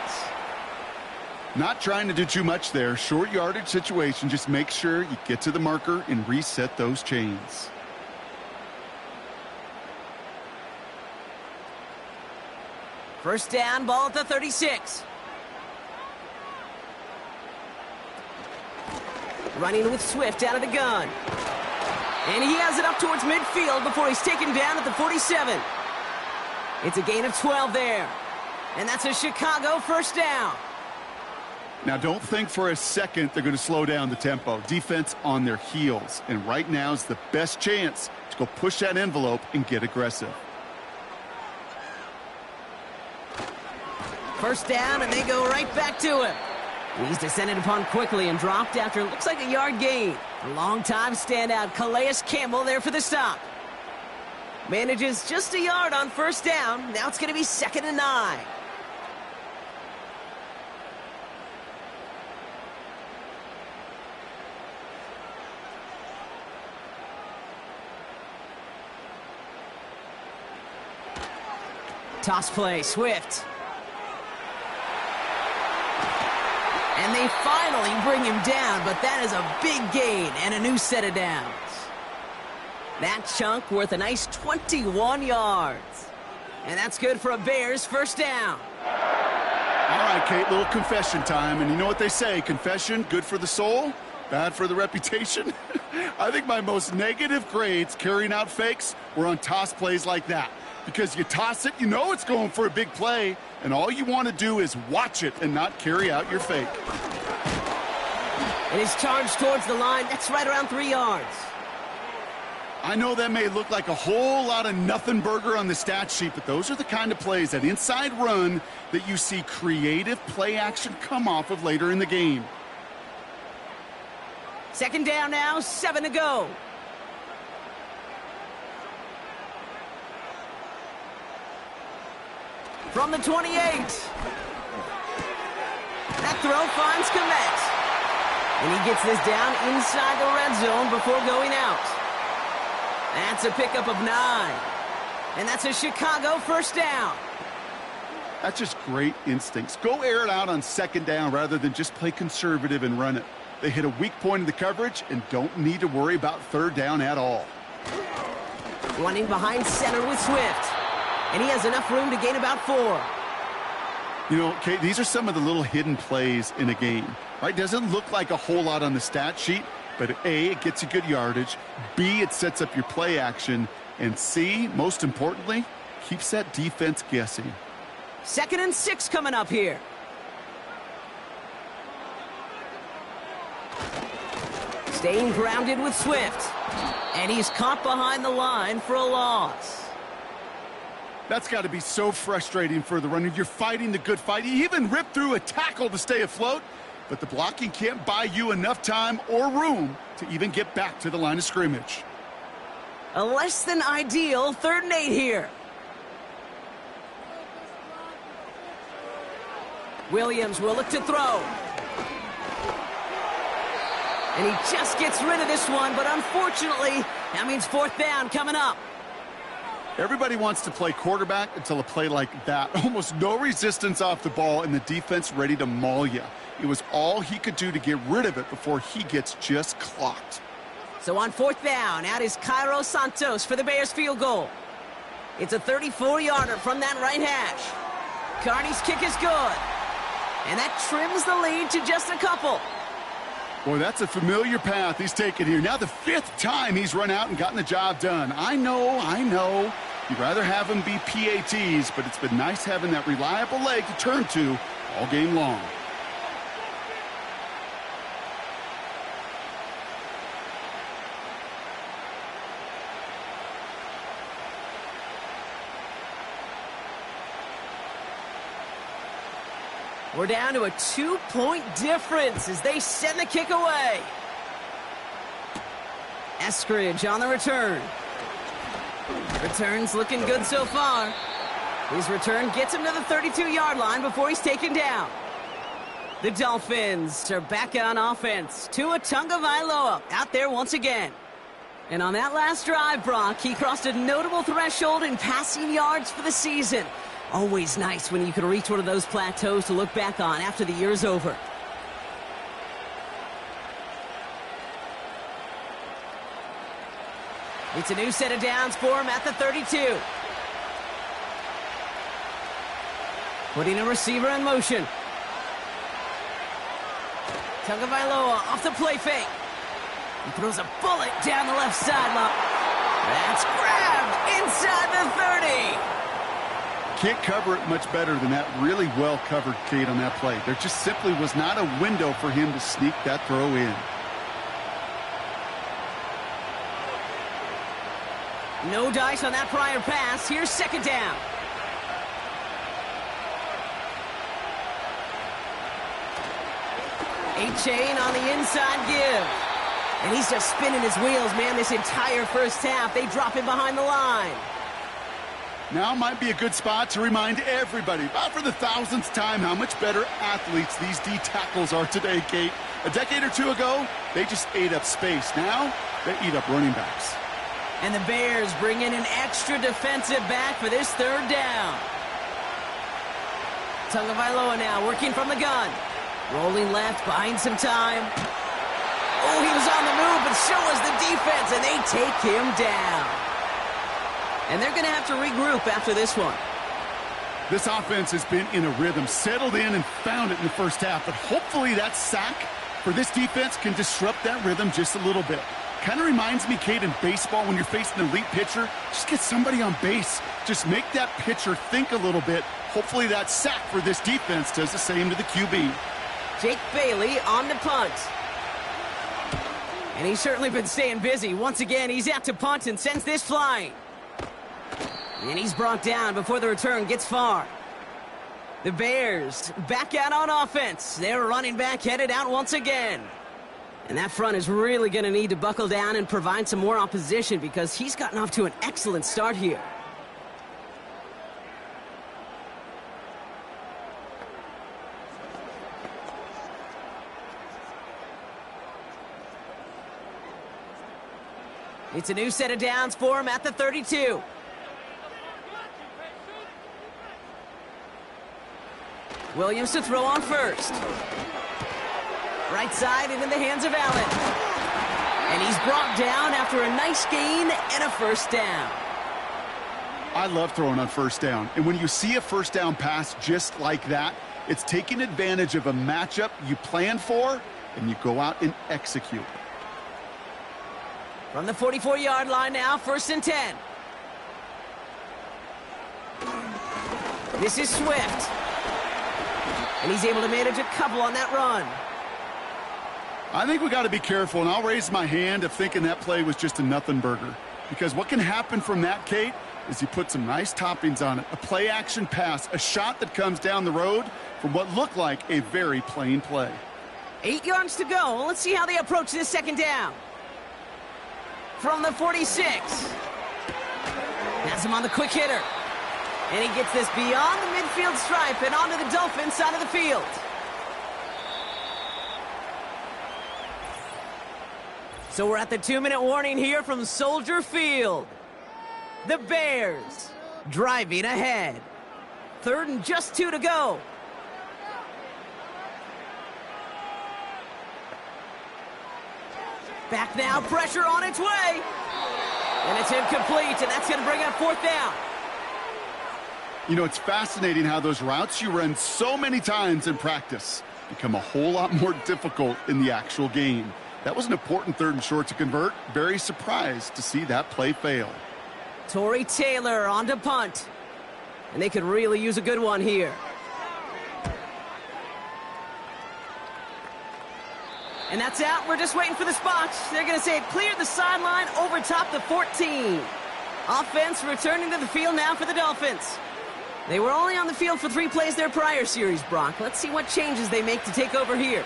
Not trying to do too much there. Short yardage situation. Just make sure you get to the marker and reset those chains. First down, ball at the 36. Running with Swift out of the gun. And he has it up towards midfield before he's taken down at the 47. It's a gain of 12 there. And that's a Chicago 1st down. Now, don't think for a second they're going to slow down the tempo. Defense on their heels. And right now is the best chance to go push that envelope and get aggressive. 1st down, and they go right back to him. He's descended upon quickly and dropped after looks like a yard gain. A long-time standout, Calais Campbell there for the stop. Manages just a yard on 1st down. Now it's going to be 2nd and 9. Toss play, Swift. And they finally bring him down, but that is a big gain and a new set of downs. That chunk worth a nice 21 yards. And that's good for a Bears 1st down. All right, Kate, little confession time. And you know what they say, confession, good for the soul, bad for the reputation. I think my most negative grades carrying out fakes were on toss plays like that. Because you toss it, you know it's going for a big play, and all you want to do is watch it and not carry out your fake. And his charge towards the line, that's right around 3 yards. I know that may look like a whole lot of nothing burger on the stat sheet, but those are the kind of plays, that inside run, that you see creative play action come off of later in the game. 2nd down now, 7 to go. From the 28. That throw finds Komet. And he gets this down inside the red zone before going out. That's a pickup of 9. And that's a Chicago 1st down. That's just great instincts. Go air it out on 2nd down rather than just play conservative and run it. They hit a weak point in the coverage and don't need to worry about 3rd down at all. Running behind center with Swift. And he has enough room to gain about 4. You know, Kate, these are some of the little hidden plays in a game, right? Doesn't look like a whole lot on the stat sheet, but A, it gets you good yardage. B, it sets up your play action. And C, most importantly, keeps that defense guessing. 2nd and 6 coming up here. Staying grounded with Swift. And he's caught behind the line for a loss. That's got to be so frustrating for the runner. You're fighting the good fight. You even ripped through a tackle to stay afloat, but the blocking can't buy you enough time or room to even get back to the line of scrimmage. A less than ideal 3rd and 8 here. Williams will look to throw. And he just gets rid of this one, but unfortunately, that means 4th down coming up. Everybody wants to play quarterback until a play like that. Almost no resistance off the ball and the defense ready to maul you. It was all he could do to get rid of it before he gets just clocked. So on 4th down, out is Cairo Santos for the Bears field goal. It's a 34-yarder from that right hash. Carney's kick is good. And that trims the lead to just a couple. Boy, that's a familiar path he's taken here. Now the 5th time he's run out and gotten the job done. I know. You'd rather have him be PATs, but it's been nice having that reliable leg to turn to all game long. We're down to a 2-point difference as they send the kick away. Eskridge on the return. Return's looking good so far. His return gets him to the 32-yard line before he's taken down. The Dolphins are back on offense. Tua Tagovailoa out there once again. And on that last drive, Brock, he crossed a notable threshold in passing yards for the season. Always nice when you can reach one of those plateaus to look back on after the year's over. It's a new set of downs for him at the 32. Putting a receiver in motion. Tagovailoa off the play fake. He throws a bullet down the left sideline. That's grabbed inside the 30. Can't cover it much better than that really well-covered Kate on that play. There just simply was not a window for him to sneak that throw in. No dice on that prior pass. Here's second down. A-Chain on the inside give. And he's just spinning his wheels, man, this entire first half. They drop him behind the line. Now might be a good spot to remind everybody, about for the 1000th time, how much better athletes these D tackles are today, Kate. A decade or two ago, they just ate up space. Now, they eat up running backs. And the Bears bring in an extra defensive back for this third down. Tagovailoa now working from the gun. Rolling left, buying some time. Oh, he was on the move, but so was the defense, and they take him down. And they're going to have to regroup after this one. This offense has been in a rhythm, settled in and found it in the first half. But hopefully that sack for this defense can disrupt that rhythm just a little bit. Kind of reminds me, Kate, in baseball when you're facing an elite pitcher, just get somebody on base. Just make that pitcher think a little bit. Hopefully that sack for this defense does the same to the QB. Jake Bailey on the punt. And he's certainly been staying busy. Once again, he's out to punt and sends this flying. And he's brought down before the return gets far. The Bears back out on offense. Their running back headed out once again. And that front is really going to need to buckle down and provide some more opposition because he's gotten off to an excellent start here. It's a new set of downs for him at the 32. Williams to throw on first. Right side and in the hands of Allen. And he's brought down after a nice gain and a first down. I love throwing on first down. And when you see a first down pass just like that, it's taking advantage of a matchup you plan for, and you go out and execute. From the 44-yard line now, 1st and 10. This is Swift. And he's able to manage a couple on that run. I think we got to be careful, and I'll raise my hand of thinking that play was just a nothing burger. Because what can happen from that, Kate, is you put some nice toppings on it. A play-action pass, a shot that comes down the road from what looked like a very plain play. 8 yards to go. Let's see how they approach this second down. From the 46. Has him on the quick hitter. And he gets this beyond the midfield stripe and onto the Dolphins side of the field. So we're at the 2-minute warning here from Soldier Field. The Bears driving ahead. 3rd and just 2 to go. Back now, pressure on its way. And it's incomplete, and that's going to bring up 4th down. You know, it's fascinating how those routes you run so many times in practice, become a whole lot more difficult in the actual game. That was an important 3rd and short to convert. Very surprised to see that play fail. Torrey Taylor on to punt. And they could really use a good one here. And that's out. We're just waiting for the spot. They're going to say it cleared the sideline over top the 14. Offense returning to the field now for the Dolphins. They were only on the field for 3 plays their prior series, Brock. Let's see what changes they make to take over here.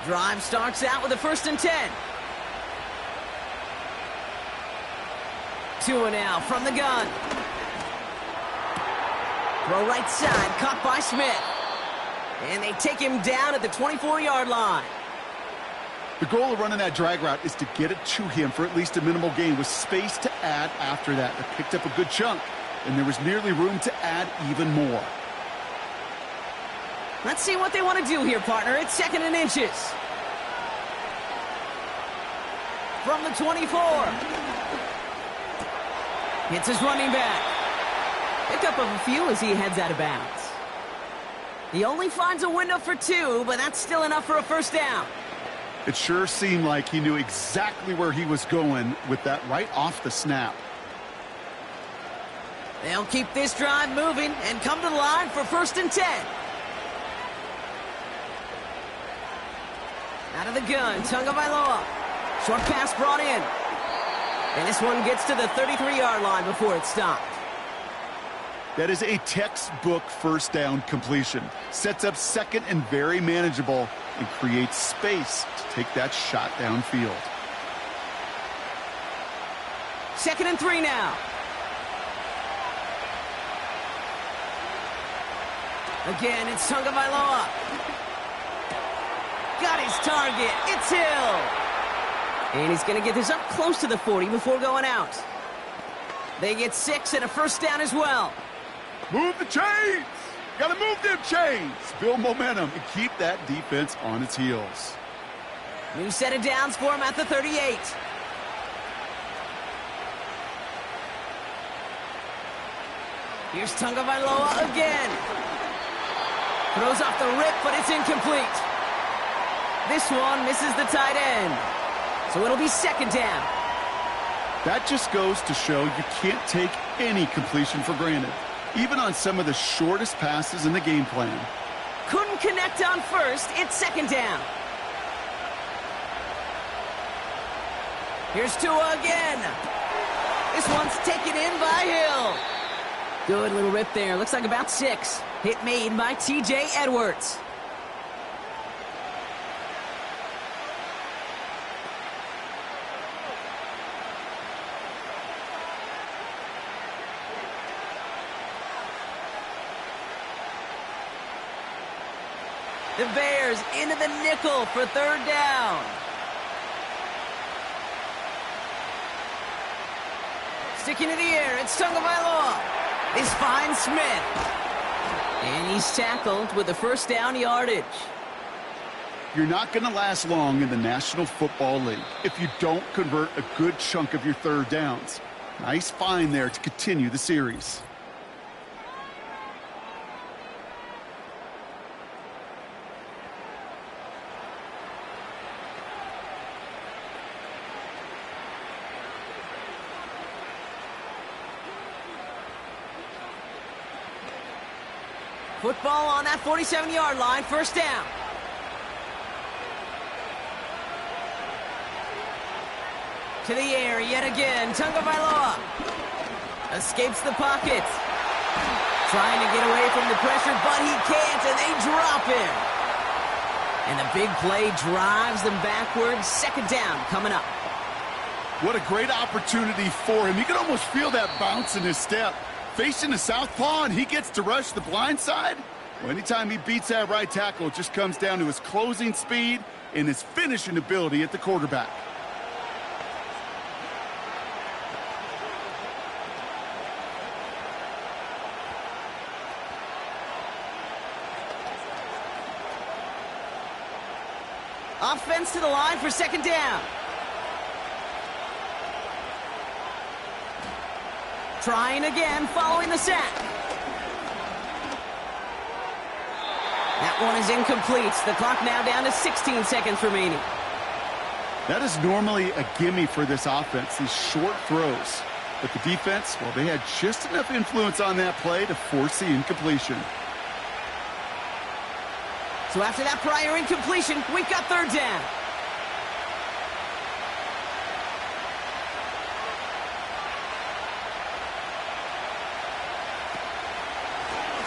Drive starts out with a 1st and 10. 2 and out from the gun. Throw right side, caught by Smith. And they take him down at the 24-yard line. The goal of running that drag route is to get it to him for at least a minimal gain with space to add after that. They picked up a good chunk, and there was nearly room to add even more. Let's see what they want to do here, partner. It's 2nd and inches. From the 24. Hits his running back. Pickup of a few as he heads out of bounds. He only finds a window for 2, but that's still enough for a 1st down. It sure seemed like he knew exactly where he was going with that right off the snap. They'll keep this drive moving and come to the line for 1st and 10. Out of the gun, Tagovailoa. Short pass brought in. And this one gets to the 33-yard line before it's stopped. That is a textbook 1st down completion. Sets up 2nd and very manageable and creates space to take that shot downfield. 2nd and 3 now. Again, it's Tagovailoa. Got his target. It's Hill. And he's going to get this up close to the 40 before going out. They get 6 and a 1st down as well. Move the chains. Got to move them chains. Build momentum and keep that defense on its heels. New set of downs for him at the 38. Here's Tagovailoa again. Throws off the rip, but it's incomplete. This one misses the tight end. So it'll be 2nd down. That just goes to show you can't take any completion for granted, even on some of the shortest passes in the game plan. Couldn't connect on 1st. It's 2nd down. Here's Tua again. This one's taken in by Hill. Good little rip there. Looks like about 6. Hit made by T.J. Edwards. The Bears into the nickel for 3rd down. Sticking to the air, it's Tagovailoa. This finds Smith. And he's tackled with the 1st down yardage. You're not going to last long in the National Football League if you don't convert a good chunk of your 3rd downs. Nice find there to continue the series. Football on that 47-yard line, 1st down. To the air yet again, Tagovailoa. Escapes the pocket. Trying to get away from the pressure, but he can't, and they drop him. And the big play drives them backwards. 2nd down coming up. What a great opportunity for him. You can almost feel that bounce in his step. Facing the southpaw, and he gets to rush the blind side. Well, anytime he beats that right tackle, it just comes down to his closing speed and his finishing ability at the quarterback. Offense to the line for second down. Trying again following the sack. That one is incomplete. The clock now down to 16 seconds remaining. That is normally a gimme for this offense, these short throws. But the defense, well, they had just enough influence on that play to force the incompletion. So after that prior incompletion, we've got third down.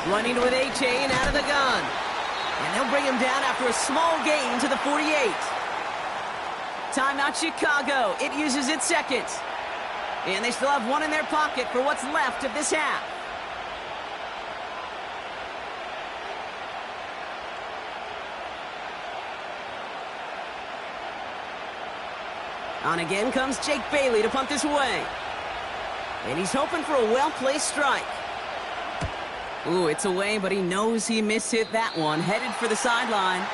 Running with A-Chain out of the gun. And they'll bring him down after a small gain to the 48. Timeout Chicago. It uses its second. And they still have one in their pocket for what's left of this half. On again comes Jake Bailey to punt this away. And he's hoping for a well-placed strike. Ooh, it's away, but he knows he mishit that one. Headed for the sideline.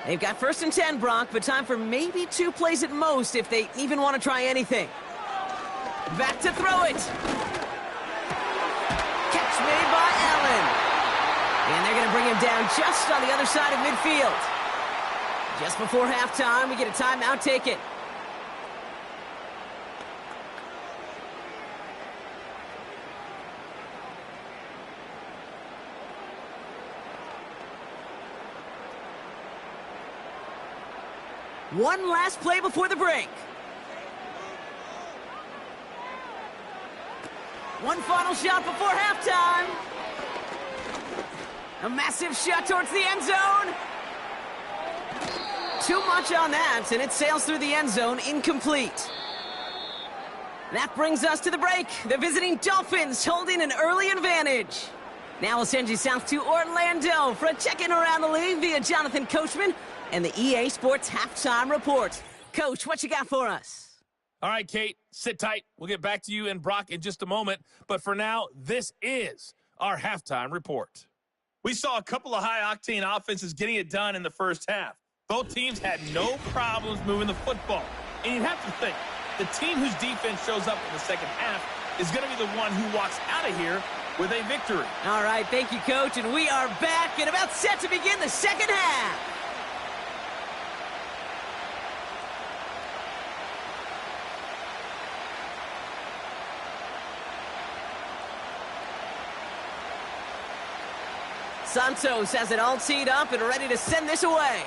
They've got 1st and 10, Brock, but time for maybe 2 plays at most if they even want to try anything. Back to throw it. Catch made by Allen. And they're going to bring him down just on the other side of midfield. Just before halftime, we get a timeout taken. One last play before the break. One final shot before halftime. A massive shot towards the end zone. Too much on that, and it sails through the end zone, incomplete. That brings us to the break. The visiting Dolphins holding an early advantage. Now we'll send you south to Orlando for a check-in around the league via Jonathan Coachman and the EA Sports Halftime Report. Coach, what you got for us? All right, Kate, sit tight. We'll get back to you and Brock in just a moment. But for now, this is our Halftime Report. We saw a couple of high-octane offenses getting it done in the first half. Both teams had no problems moving the football. And you have to think, the team whose defense shows up in the second half is going to be the one who walks out of here with a victory. All right, thank you, Coach. And we are back and about set to begin the second half. Santos has it all teed up and ready to send this away.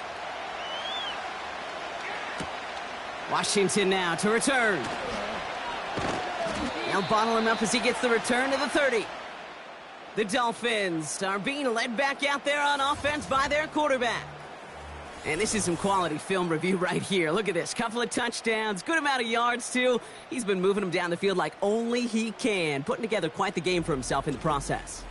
Washington now to return. They'll bottle him up as he gets the return to the 30. The Dolphins are being led back out there on offense by their quarterback. And this is some quality film review right here. Look at this. Couple of touchdowns, good amount of yards, too. He's been moving them down the field like only he can, putting together quite the game for himself in the process.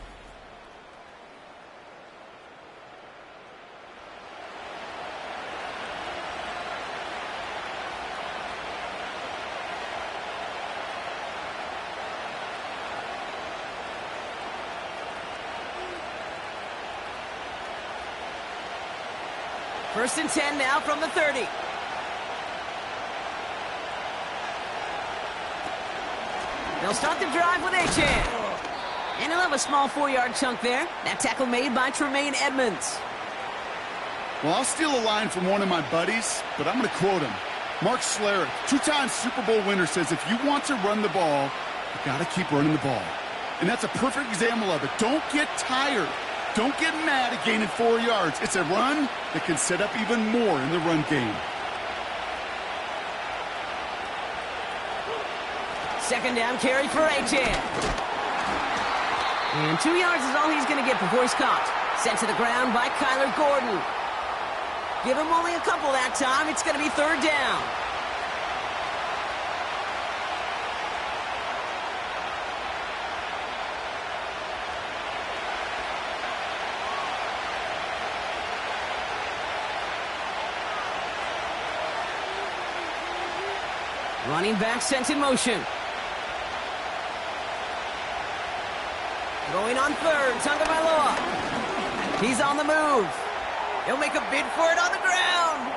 First and 10 now from the 30. They'll start the drive with A-Chan. And he'll have a small 4-yard chunk there. That tackle made by Tremaine Edmonds. Well, I'll steal a line from one of my buddies, but I'm going to quote him. Mark Schlereth, 2-time Super Bowl winner, says if you want to run the ball, you got to keep running the ball. And that's a perfect example of it. Don't get tired. Don't get mad at gaining 4 yards. It's a run that can set up even more in the run game. Second down carry for A-Chan. And 2 yards is all he's going to get before he's caught. Sent to the ground by Kyler Gordon. Give him only a couple that time. It's going to be third down. Running back sent in motion. Going on third, Tagovailoa. He's on the move. He'll make a bid for it on the ground.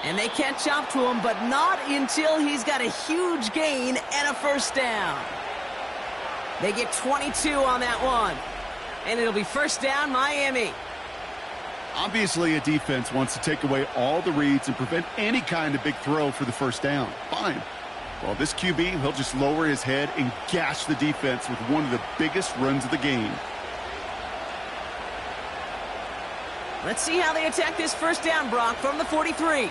And they catch up to him, but not until he's got a huge gain and a first down. They get 22 on that one. And it'll be first down, Miami. Obviously, a defense wants to take away all the reads and prevent any kind of big throw for the first down. Fine. Well, this QB, he'll just lower his head and gash the defense with one of the biggest runs of the game. Let's see how they attack this first down, Brock, from the 43.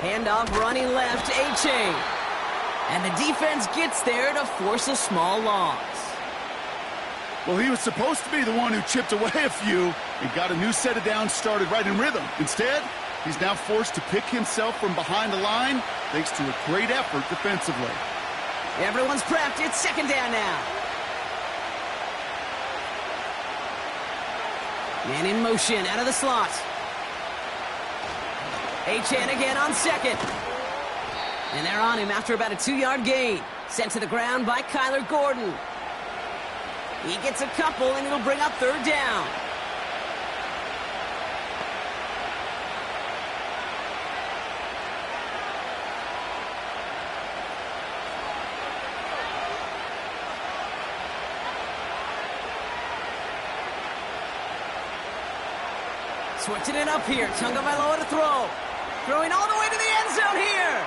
Handoff running left, A-Chain. And the defense gets there to force a small loss. Well, he was supposed to be the one who chipped away a few and got a new set of downs started right in rhythm. Instead, he's now forced to pick himself from behind the line thanks to a great effort defensively. Everyone's prepped. It's second down now. Man in motion out of the slot. Achane again on second. And they're on him after about a 2-yard gain. Sent to the ground by Kyler Gordon. He gets a couple, and it'll bring up third down. Switching it up here. Tagovailoa to throw. Throwing all the way to the end zone here.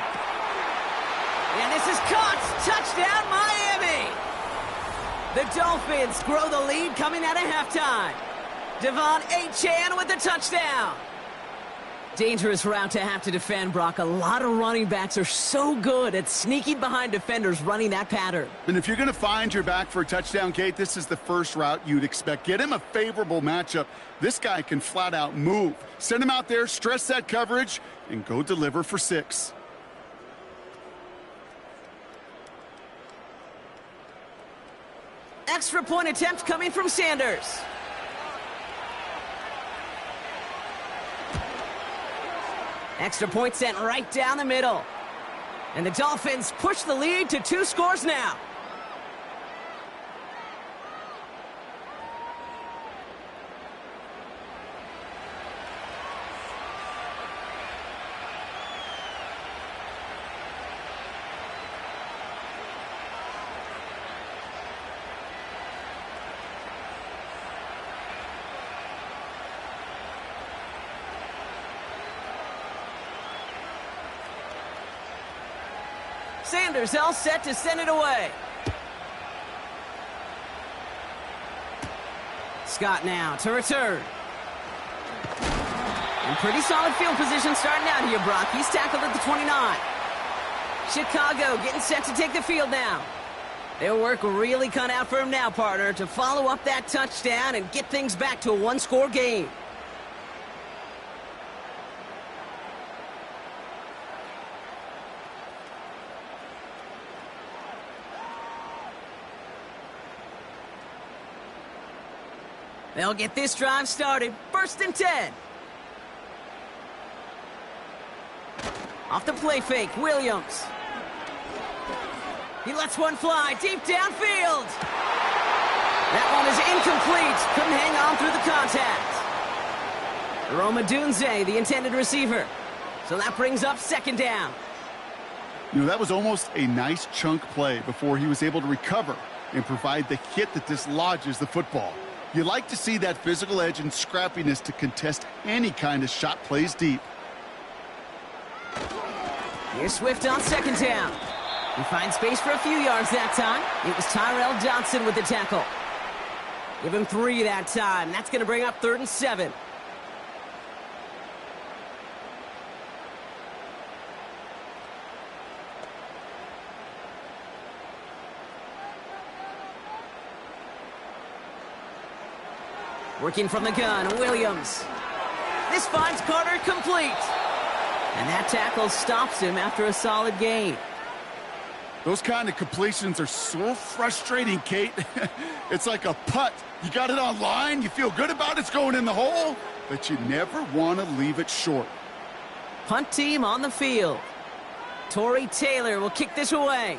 And this is caught. Touchdown, Miami. The Dolphins grow the lead coming out of halftime. Devon Achane with the touchdown. Dangerous route to have to defend, Brock. A lot of running backs are so good at sneaking behind defenders running that pattern. And if you're going to find your back for a touchdown, Kate, this is the first route you'd expect. Get him a favorable matchup. This guy can flat out move. Send him out there, stress that coverage, and go deliver for 6. Extra point attempt coming from Sanders. Extra point sent right down the middle. And the Dolphins push the lead to 2 scores now. Sanders all set to send it away. Scott now to return. And pretty solid field position starting out here, Brock. He's tackled at the 29. Chicago getting set to take the field now. Their work really cut out for him now, partner, to follow up that touchdown and get things back to a 1-score game. They'll get this drive started. 1st and 10. Off the play fake, Williams. He lets one fly deep downfield. That one is incomplete. Couldn't hang on through the contact. Roma Dunze, the intended receiver. So that brings up 2nd down. You know, that was almost a nice chunk play before he was able to recover and provide the hit that dislodges the football. You like to see that physical edge and scrappiness to contest any kind of shot plays deep. Here's Swift on 2nd down. He finds space for a few yards that time. It was Tyrell Johnson with the tackle. Give him 3 that time. That's going to bring up 3rd and 7. Working from the gun, Williams. This finds Carter complete. And that tackle stops him after a solid gain. Those kind of completions are so frustrating, Kate. It's like a putt. You got it on line, you feel good about it, it's going in the hole, but you never want to leave it short. Punt team on the field. Torrey Taylor will kick this away.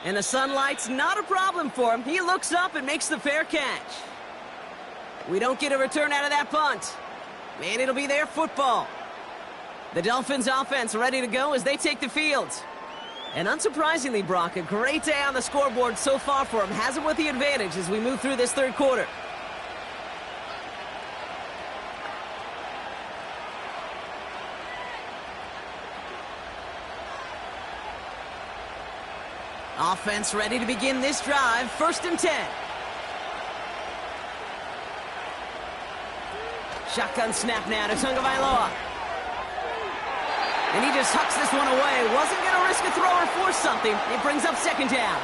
And the sunlight's not a problem for him. He looks up and makes the fair catch. We don't get a return out of that punt. And it'll be their football. The Dolphins offense ready to go as they take the field. And unsurprisingly, Brock, a great day on the scoreboard so far for him. Has him with the advantage as we move through this third quarter. Offense ready to begin this drive. 1st and 10. Shotgun snap now to Tagovailoa. And he just hucks this one away. Wasn't going to risk a throw or force something. It brings up 2nd down.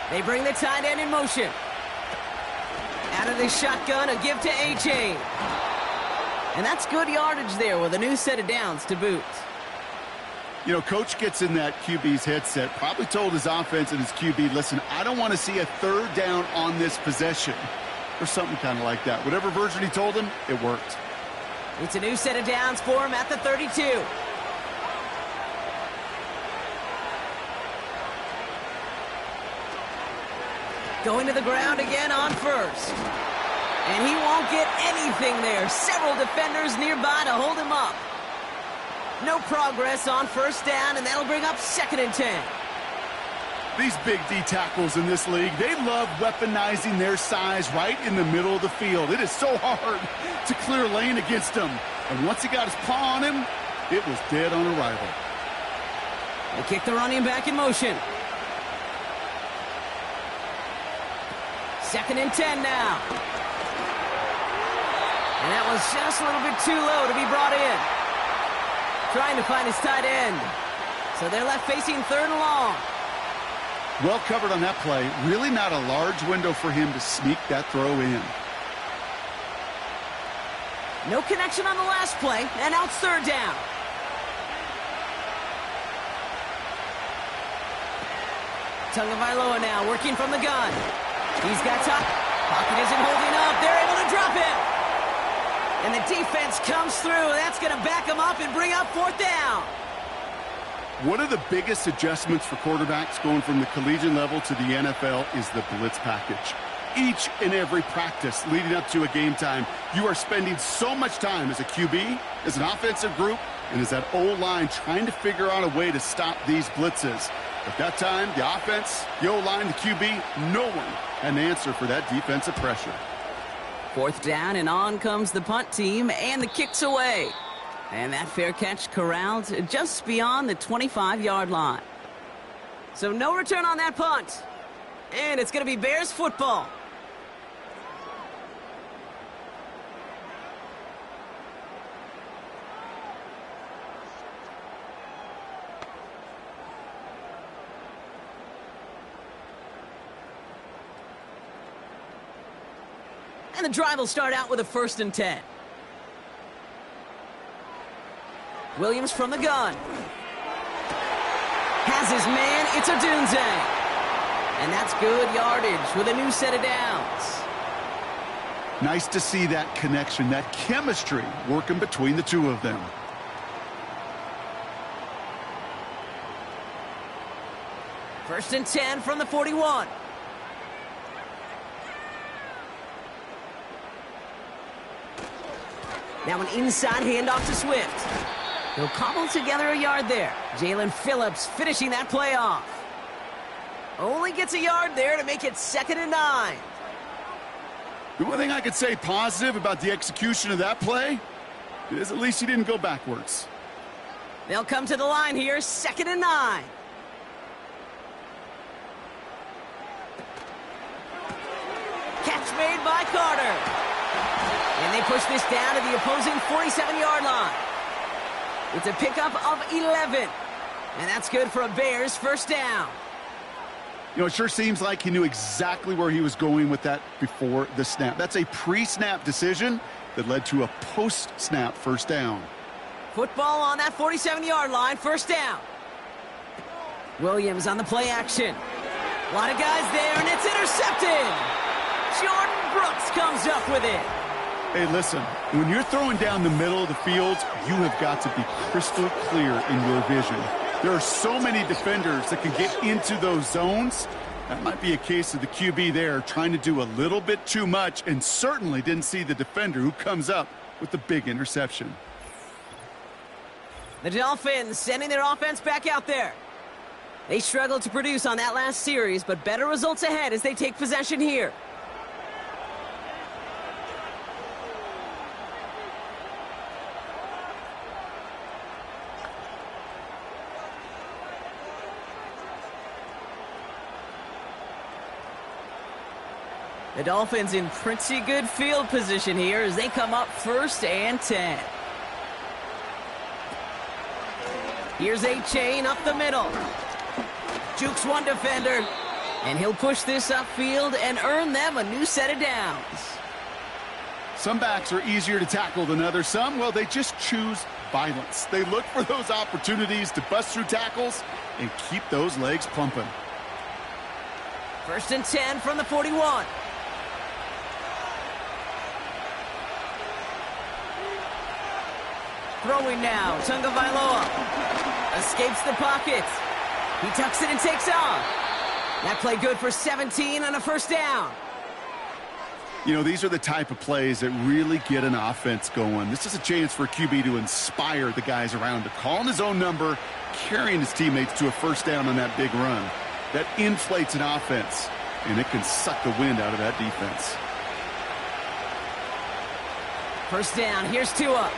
They bring the tight end in motion. Out of the shotgun, a give to A.J. And that's good yardage there with a new set of downs to boot. You know, Coach gets in that QB's headset, probably told his offense and his QB, listen, I don't want to see a 3rd down on this possession. Or something kind of like that. Whatever version he told him, it worked. It's a new set of downs for him at the 32. Going to the ground again on 1st. And he won't get anything there. Several defenders nearby to hold him up. No progress on 1st down, and that'll bring up 2nd and 10. These big D tackles in this league, they love weaponizing their size right in the middle of the field. It is so hard to clear lane against him. And once he got his paw on him, it was dead on arrival. They kick the running back in motion. 2nd and 10 now. And that was just a little bit too low to be brought in. Trying to find his tight end. So they're left facing 3rd and long. Well covered on that play. Really not a large window for him to sneak that throw in. No connection on the last play, and now it's 3rd down. Tagovailoa now working from the gun. He's got top. Pocket isn't holding up. They're able to drop him. And the defense comes through. That's going to back him up and bring up 4th down. One of the biggest adjustments for quarterbacks going from the collegiate level to the NFL is the blitz package. Each and every practice leading up to a game time, you are spending so much time as a QB, as an offensive group, and as that O-line trying to figure out a way to stop these blitzes. At that time, the offense, the O-line, the QB, no one had an answer for that defensive pressure. 4th down, and on comes the punt team, and the kick's away. And that fair catch corralled just beyond the 25-yard line. So no return on that punt. And it's going to be Bears football. And the drive will start out with a 1st and 10. Williams from the gun. Has his man. It's Odunze. And that's good yardage with a new set of downs. Nice to see that connection, that chemistry working between the two of them. First and 10 from the 41. Now an inside handoff to Swift. He'll cobble together a yard there. Jalen Phillips finishing that play off. Only gets a yard there to make it 2nd and 9. The one thing I could say positive about the execution of that play is at least he didn't go backwards. They'll come to the line here, 2nd and 9. Catch made by Carter. And they push this down to the opposing 47-yard line. It's a pickup of 11. And that's good for a Bears first down. You know, it sure seems like he knew exactly where he was going with that before the snap. That's a pre-snap decision that led to a post-snap first down. Football on that 47-yard line, first down. Williams on the play action. A lot of guys there, and it's intercepted. Jordan Brooks comes up with it. Hey, listen, when you're throwing down the middle of the field, you have got to be crystal clear in your vision. There are so many defenders that can get into those zones. That might be a case of the QB there trying to do a little bit too much and certainly didn't see the defender who comes up with the big interception. The Dolphins sending their offense back out there. They struggled to produce on that last series, but better results ahead as they take possession here. The Dolphins in pretty good field position here as they come up 1st and 10. Here's A-Chain up the middle. Jukes one defender, and he'll push this upfield and earn them a new set of downs. Some backs are easier to tackle than others. Some, well, they just choose violence. They look for those opportunities to bust through tackles and keep those legs pumping. 1st and 10 from the 41. Throwing now, Tagovailoa escapes the pocket. He tucks it and takes off. That play good for 17 on a first down. You know, these are the type of plays that really get an offense going. This is a chance for a QB to inspire the guys around him. Calling his own number, carrying his teammates to a first down on that big run. That inflates an offense, and it can suck the wind out of that defense. First down, here's Tua.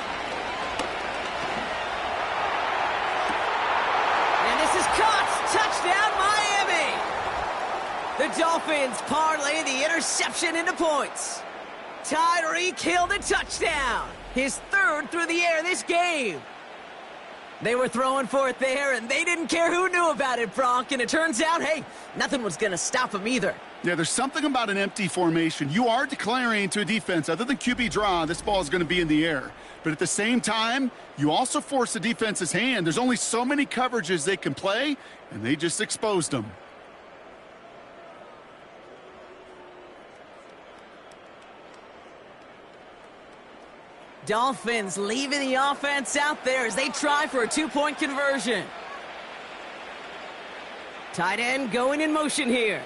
Touchdown, Miami! The Dolphins parlay the interception into points. Tyreek Hill the touchdown. His 3rd through the air this game. They were throwing for it there, and they didn't care who knew about it, Bronk. And it turns out, hey, nothing was going to stop him either. Yeah, there's something about an empty formation. You are declaring to a defense, other than QB draw, this ball is going to be in the air. But at the same time, you also force the defense's hand. There's only so many coverages they can play, and they just exposed them. Dolphins leaving the offense out there as they try for a 2-point conversion. Tight end going in motion here.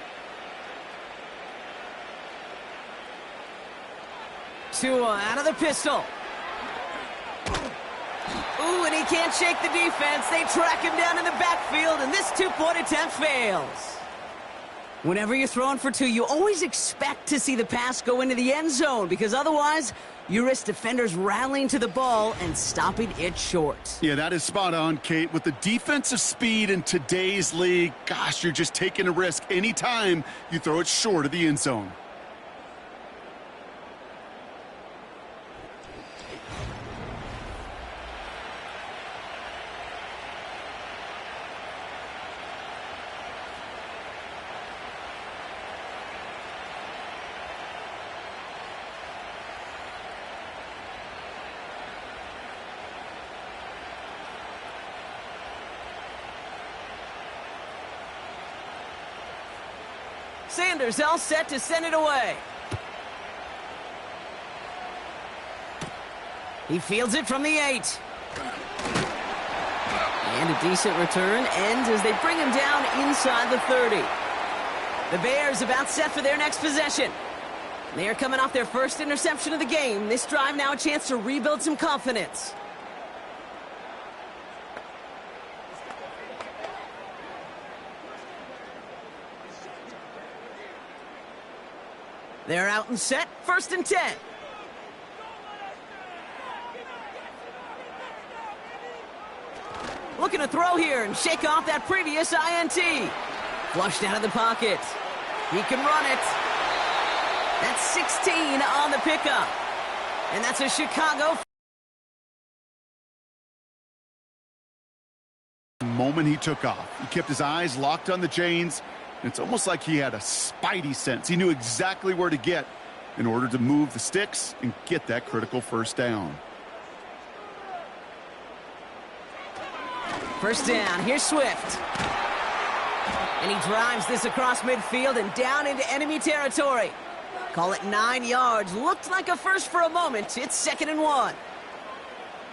Tua out of the pistol. Ooh, and he can't shake the defense. They track him down in the backfield, and this 2-point attempt fails. Whenever you're throwing for 2, you always expect to see the pass go into the end zone, because otherwise you risk defenders rallying to the ball and stopping it short. Yeah, that is spot on, Kate. With the defensive speed in today's league, gosh, you're just taking a risk anytime you throw it short of the end zone. Sanders all set to send it away. He fields it from the 8. And a decent return ends as they bring him down inside the 30. The Bears about set for their next possession. They are coming off their first interception of the game. This drive now a chance to rebuild some confidence. They're out and set, 1st and 10. Looking to throw here and shake off that previous INT. Flushed out of the pocket. He can run it. That's 16 on the pickup. And that's a Chicago moment he took off. He kept his eyes locked on the chains, and it's almost like he had a spidey sense. He knew exactly where to get in order to move the sticks and get that critical first down. First down, here's Swift. And he drives this across midfield and down into enemy territory. Call it 9 yards. Looked like a first for a moment. It's 2nd and 1.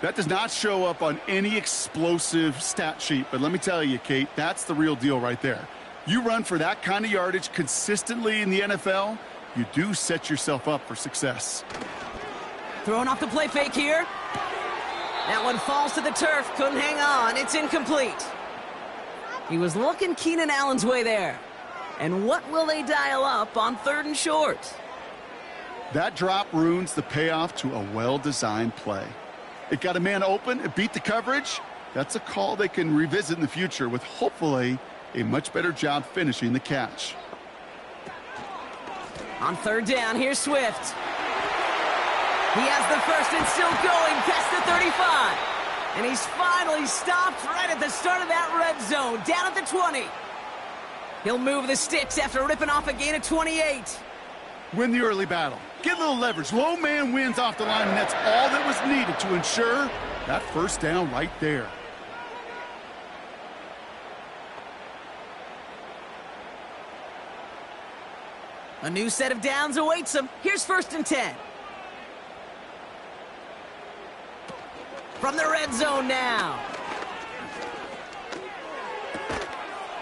That does not show up on any explosive stat sheet, but let me tell you, Kate, that's the real deal right there. You run for that kind of yardage consistently in the NFL, you do set yourself up for success. Throwing off the play fake here. That one falls to the turf. Couldn't hang on. It's incomplete. He was looking Keenan Allen's way there. And what will they dial up on 3rd and short? That drop ruins the payoff to a well-designed play. It got a man open, it beat the coverage. That's a call they can revisit in the future with hopefully a much better job finishing the catch. On 3rd down, here's Swift. He has the first and still going past the 35. And he's finally stopped right at the start of that red zone, down at the 20. He'll move the sticks after ripping off a gain of 28. Win the early battle. Get a little leverage. Low man wins off the line, and that's all that was needed to ensure that first down right there. A new set of downs awaits him. Here's 1st and 10. From the red zone now.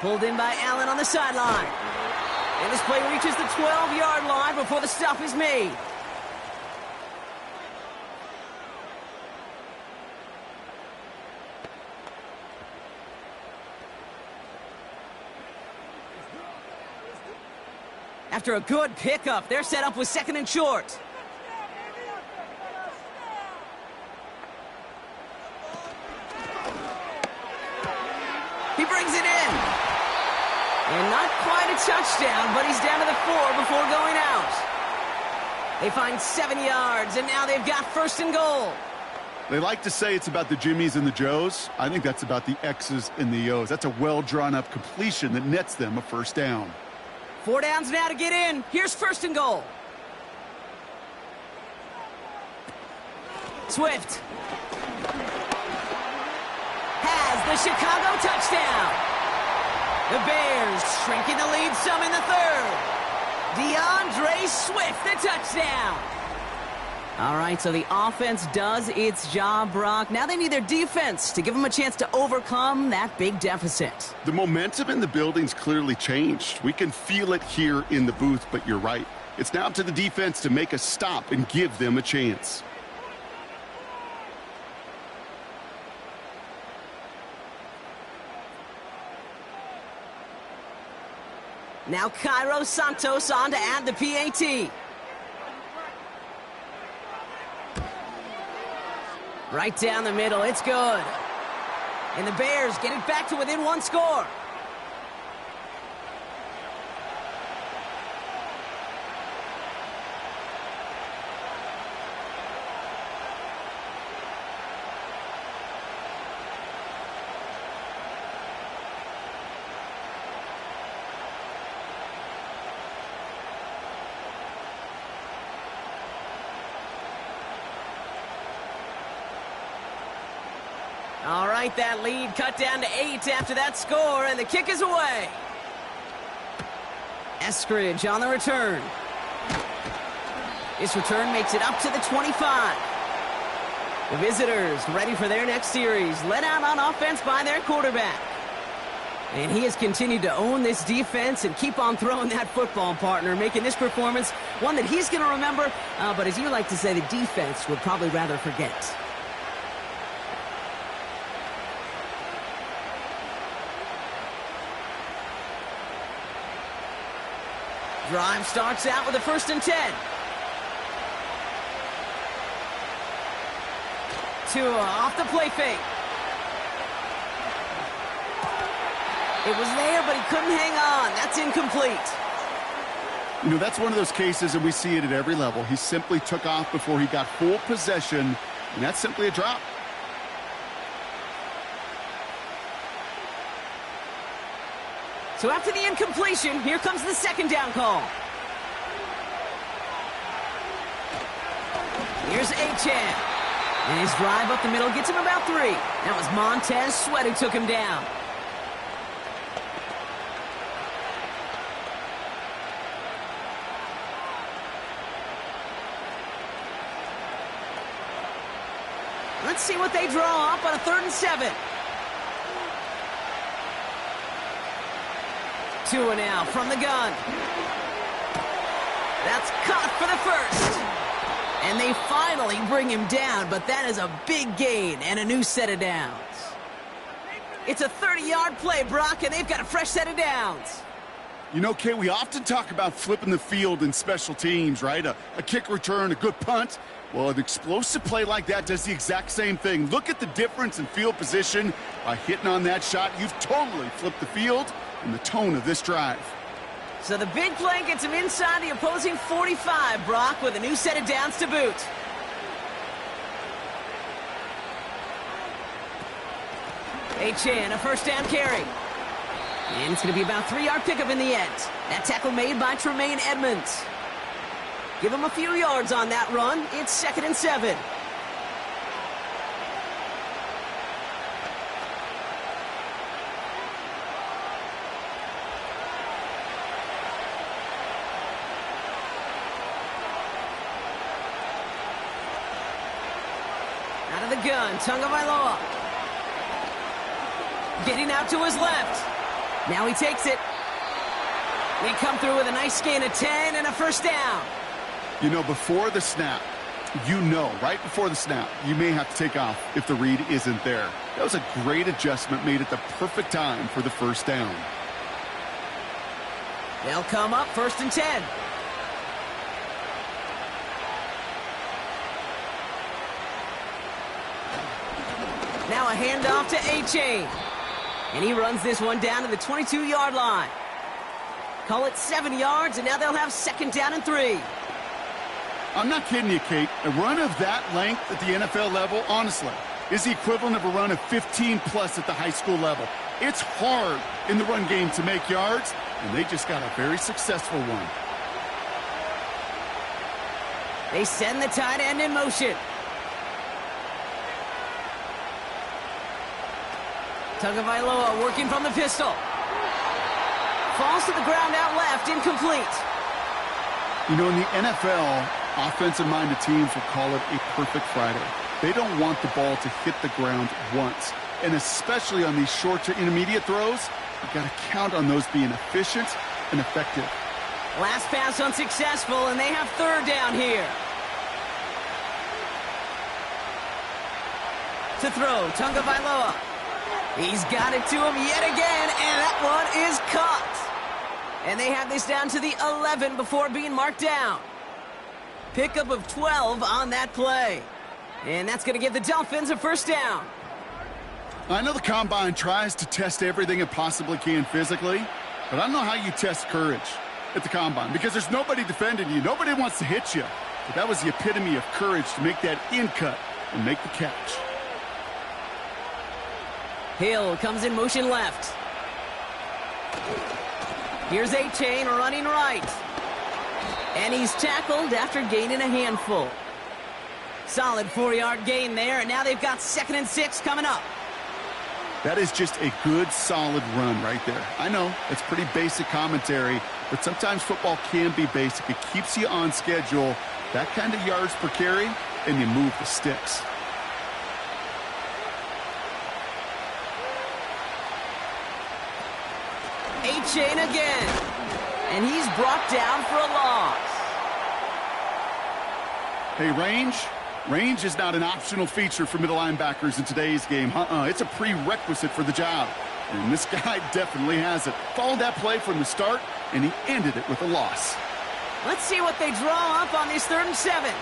Pulled in by Allen on the sideline. And this play reaches the 12-yard line before the stop is made. After a good pickup, they're set up with 2nd and short. He brings it in. And not quite a touchdown, but he's down to the 4 before going out. They find 7 yards, and now they've got 1st and goal. They like to say it's about the Jimmies and the Joes. I think that's about the X's and the O's. That's a well-drawn-up completion that nets them a first down. 4 downs now to get in. Here's 1st and goal. Swift has the Chicago touchdown. The Bears shrinking the lead some in the 3rd. DeAndre Swift, the touchdown. All right, so the offense does its job, Brock. Now they need their defense to give them a chance to overcome that big deficit. The momentum in the building's clearly changed. We can feel it here in the booth, but you're right. It's now up to the defense to make a stop and give them a chance. Now Cairo Santos on to add the PAT. Right down the middle, it's good. And the Bears get it back to within 1 score. All right, that lead cut down to 8 after that score, and the kick is away. Eskridge on the return. This return makes it up to the 25. The visitors ready for their next series, led out on offense by their quarterback. And he has continued to own this defense and keep on throwing that football, partner, making this performance one that he's going to remember, but as you like to say, the defense would probably rather forget. Drive starts out with a 1st and 10. Tua off the play fake. It was there, but he couldn't hang on. That's incomplete. You know, that's one of those cases, and we see it at every level. He simply took off before he got full possession, and that's simply a drop. So after the incompletion, here comes the second down call. Here's Achane. And his drive up the middle gets him about 3. That was Montez Sweat who took him down. Let's see what they draw up on a 3rd and 7. Tua now from the gun. That's caught for the first. And they finally bring him down, but that is a big gain and a new set of downs. It's a 30-yard play, Brock, and they've got a fresh set of downs. You know, Kay, we often talk about flipping the field in special teams, right? A kick return, a good punt. Well, an explosive play like that does the exact same thing. Look at the difference in field position. By hitting on that shot, you've totally flipped the field and the tone of this drive. So the big play gets him inside the opposing 45, Brock, with a new set of downs to boot. Achane, a first down carry. And it's going to be about a 3-yard pickup in the end. That tackle made by Tremaine Edmonds. Give him a few yards on that run. It's 2nd and 7. Out of the gun, Tagovailoa. Getting out to his left. Now he takes it. They come through with a nice gain of 10 and a first down. You know, before the snap, right before the snap, you may have to take off if the read isn't there. That was a great adjustment made at the perfect time for the first down. They'll come up 1st and 10. Now a handoff to Achane. And he runs this one down to the 22-yard line. Call it 7 yards, and now they'll have 2nd down and 3. I'm not kidding you, Kate. A run of that length at the NFL level, honestly, is the equivalent of a run of 15-plus at the high school level. It's hard in the run game to make yards, and they just got a very successful one. They send the tight end in motion. Tagovailoa working from the pistol. Falls to the ground out left, incomplete. You know, in the NFL, offensive-minded teams will call it a perfect Friday. They don't want the ball to hit the ground once. And especially on these short to intermediate throws, you've got to count on those being efficient and effective. Last pass unsuccessful, and they have 3rd down here. To throw, Tagovailoa. He's got it to him yet again, and that one is caught. And they have this down to the 11 before being marked down. Pickup of 12 on that play. And that's going to give the Dolphins a first down. I know the Combine tries to test everything it possibly can physically, but I don't know how you test courage at the Combine because there's nobody defending you. Nobody wants to hit you. But that was the epitome of courage to make that in cut and make the catch. Hill comes in motion left. Here's Achane running right. And he's tackled after gaining a handful. Solid 4-yard gain there, and now they've got 2nd and 6 coming up. That is just a good, solid run right there. I know, it's pretty basic commentary, but sometimes football can be basic. It keeps you on schedule, that kind of yards per carry, and you move the sticks. Achane again. And he's brought down for a loss. Hey, range is not an optional feature for middle linebackers in today's game. It's a prerequisite for the job. And this guy definitely has it. Followed that play from the start, and he ended it with a loss. Let's see what they draw up on this 3rd and 7.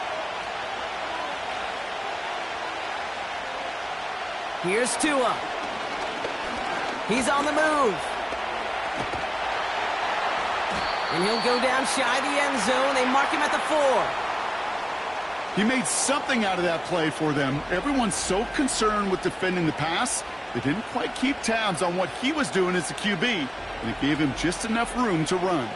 Here's Tua. He's on the move. And he'll go down shy of the end zone. They mark him at the 4. He made something out of that play for them. Everyone's so concerned with defending the pass They didn't quite keep tabs on what he was doing as the QB, and it gave him just enough room to run.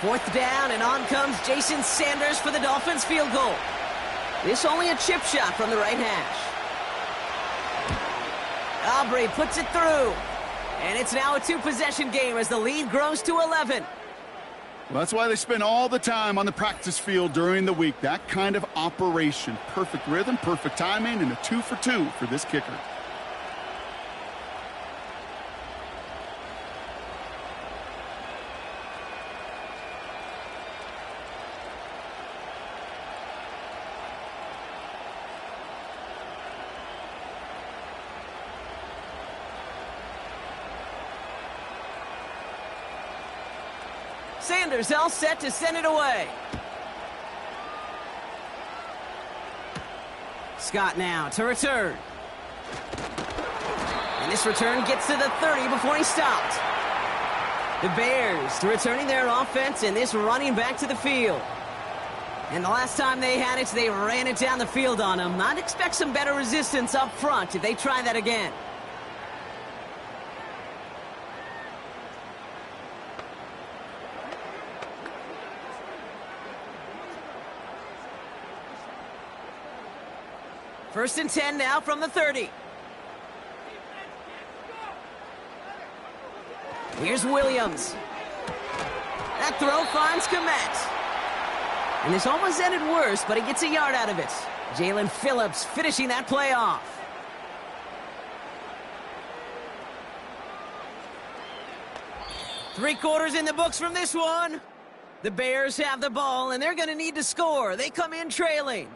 Fourth down, and on comes Jason Sanders for the Dolphins field goal. This only a chip shot from the right hash. Aubrey puts it through. And it's now a two-possession game as the lead grows to 11. Well, that's why they spend all the time on the practice field during the week. That kind of operation. Perfect rhythm, perfect timing, and a 2 for 2 for this kicker. Sanders all set to send it away. Scott now to return. And this return gets to the 30 before he stopped. The Bears returning their offense and this running back to the field. And the last time they had it, they ran it down the field on him. I'd expect some better resistance up front if they try that again. First and 10 now from the 30. Here's Williams. That throw finds Komet. And this almost ended worse, but he gets a yard out of it. Jalen Phillips finishing that play off. Three quarters in the books from this one. The Bears have the ball, and they're going to need to score. They come in trailing.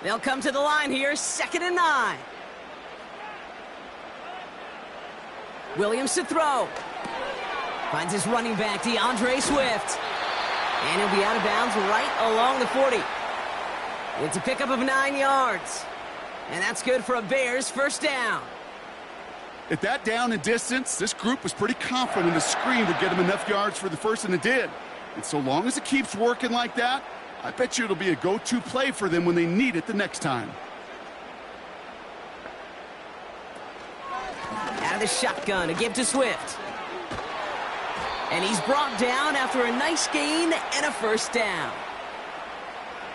They'll come to the line here, 2nd and 9. Williams to throw. Finds his running back, DeAndre Swift. And he'll be out of bounds right along the 40. It's a pickup of 9 yards. And that's good for a Bears first down. At that down and distance, this group was pretty confident the screen would get them enough yards for the first, and it did. And so long as it keeps working like that, I bet you it'll be a go-to play for them when they need it the next time. Out of the shotgun to give to Swift. And he's brought down after a nice gain and a first down.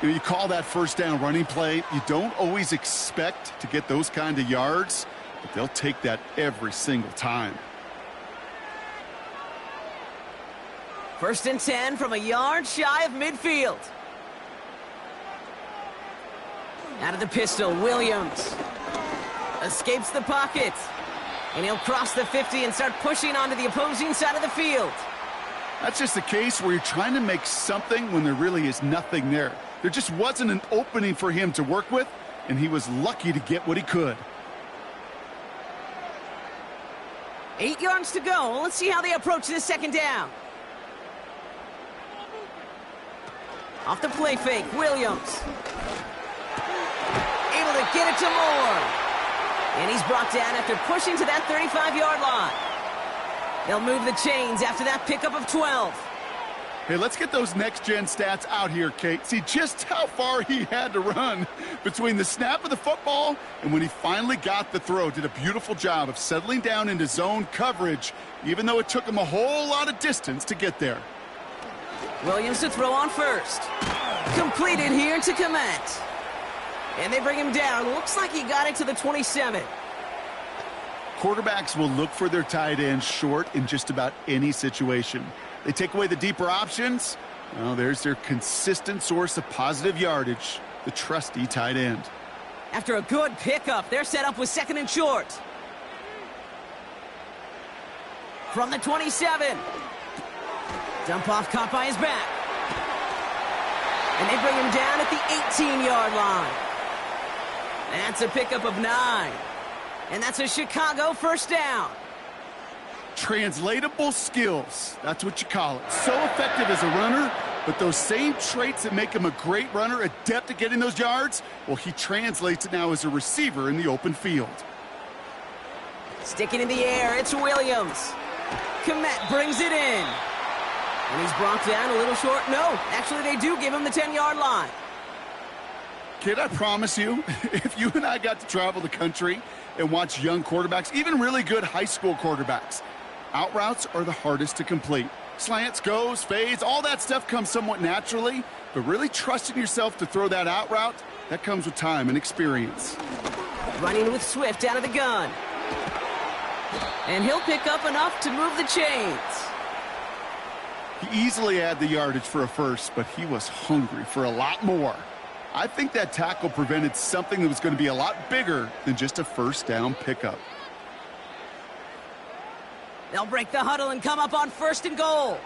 You call that first down running play. You don't always expect to get those kind of yards, but they'll take that every single time. First and 10 from a yard shy of midfield. Out of the pistol, Williams escapes the pocket. And he'll cross the 50 and start pushing onto the opposing side of the field. That's just a case where you're trying to make something when there really is nothing there. There just wasn't an opening for him to work with, and he was lucky to get what he could. 8 yards to go. Let's see how they approach this second down. Off the play fake, Williams. Able to get it to Moore. And he's brought down after pushing to that 35-yard line. They'll move the chains after that pickup of 12. Hey, let's get those next-gen stats out here, Kate. See just how far he had to run between the snap of the football and when he finally got the throw. Did a beautiful job of settling down into zone coverage, even though it took him a whole lot of distance to get there. Williams to throw on first. Completed here to Komet. And they bring him down. Looks like he got it to the 27. Quarterbacks will look for their tight end short in just about any situation. They take away the deeper options. Well, there's their consistent source of positive yardage, the trusty tight end. After a good pickup, they're set up with 2nd and short. From the 27. Dump off caught by his back. And they bring him down at the 18-yard line. That's a pickup of 9. And that's a Chicago first down. Translatable skills. That's what you call it. So effective as a runner, But those same traits that make him a great runner, adept at getting those yards, well, he translates it now as a receiver in the open field. Sticking in the air, it's Williams. Komet brings it in. And he's brought down a little short. No, actually they do give him the 10-yard line. Kid, I promise you, if you and I got to travel the country and watch young quarterbacks, even really good high school quarterbacks, out routes are the hardest to complete. Slants, goes, fades, all that stuff comes somewhat naturally, but really trusting yourself to throw that out route, that comes with time and experience. Running with Swift out of the gun. And he'll pick up enough to move the chains. He easily had the yardage for a first, but he was hungry for a lot more. I think that tackle prevented something that was going to be a lot bigger than just a first down pickup. They'll break the huddle and come up on 1st and goal.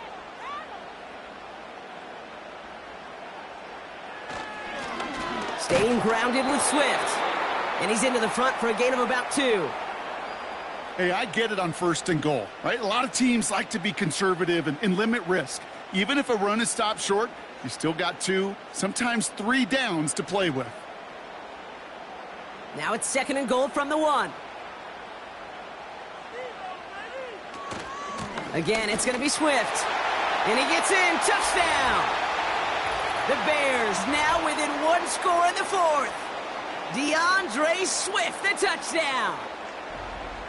Staying grounded with Swift. And he's into the front for a gain of about 2. Hey, I get it on 1st and goal, right? A lot of teams like to be conservative and limit risk. Even if a run is stopped short, you still got 2, sometimes 3 downs to play with. Now it's 2nd and goal from the 1. Again, it's going to be Swift. And he gets in. Touchdown. The Bears now within 1 score in the 4th. DeAndre Swift, the touchdown.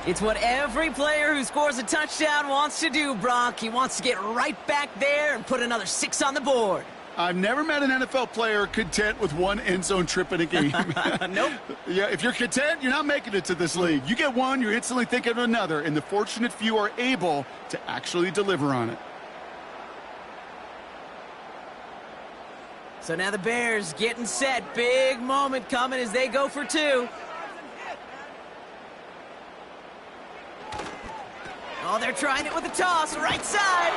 It's what every player who scores a touchdown wants to do, Brock. He wants to get right back there and put another 6 on the board. I've never met an NFL player content with 1 end zone trip in a game. Nope. Yeah, if you're content, you're not making it to this league. You get 1, you're instantly thinking of another, and the fortunate few are able to actually deliver on it. So now the Bears getting set. Big moment coming as they go for 2. Oh, they're trying it with a toss, right side.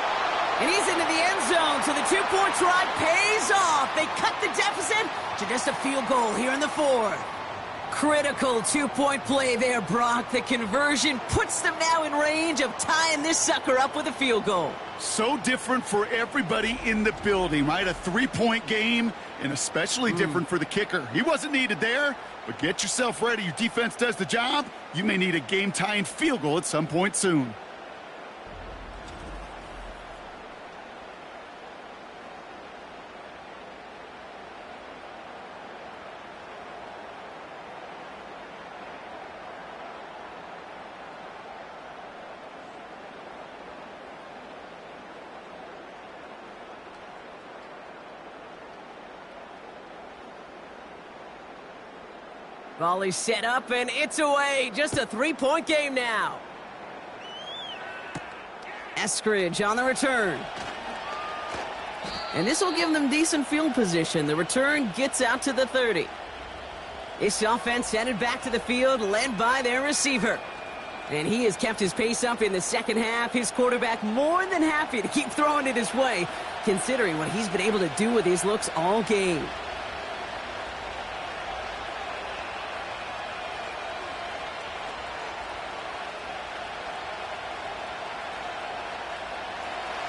And he's into the end zone, so the 2-point try pays off. They cut the deficit to just a field goal here in the 4th. Critical 2-point play there, Brock. The conversion puts them now in range of tying this sucker up with a field goal. So different for everybody in the building, right? A 3-point game, and especially different for the kicker. He wasn't needed there, but get yourself ready. Your defense does the job. You may need a game-tying field goal at some point soon. Volley set up, and it's away. Just a 3-point game now. Eskridge on the return. And this will give them decent field position. The return gets out to the 30. This offense headed back to the field, led by their receiver. And he has kept his pace up in the second half. His quarterback more than happy to keep throwing it his way, considering what he's been able to do with his looks all game.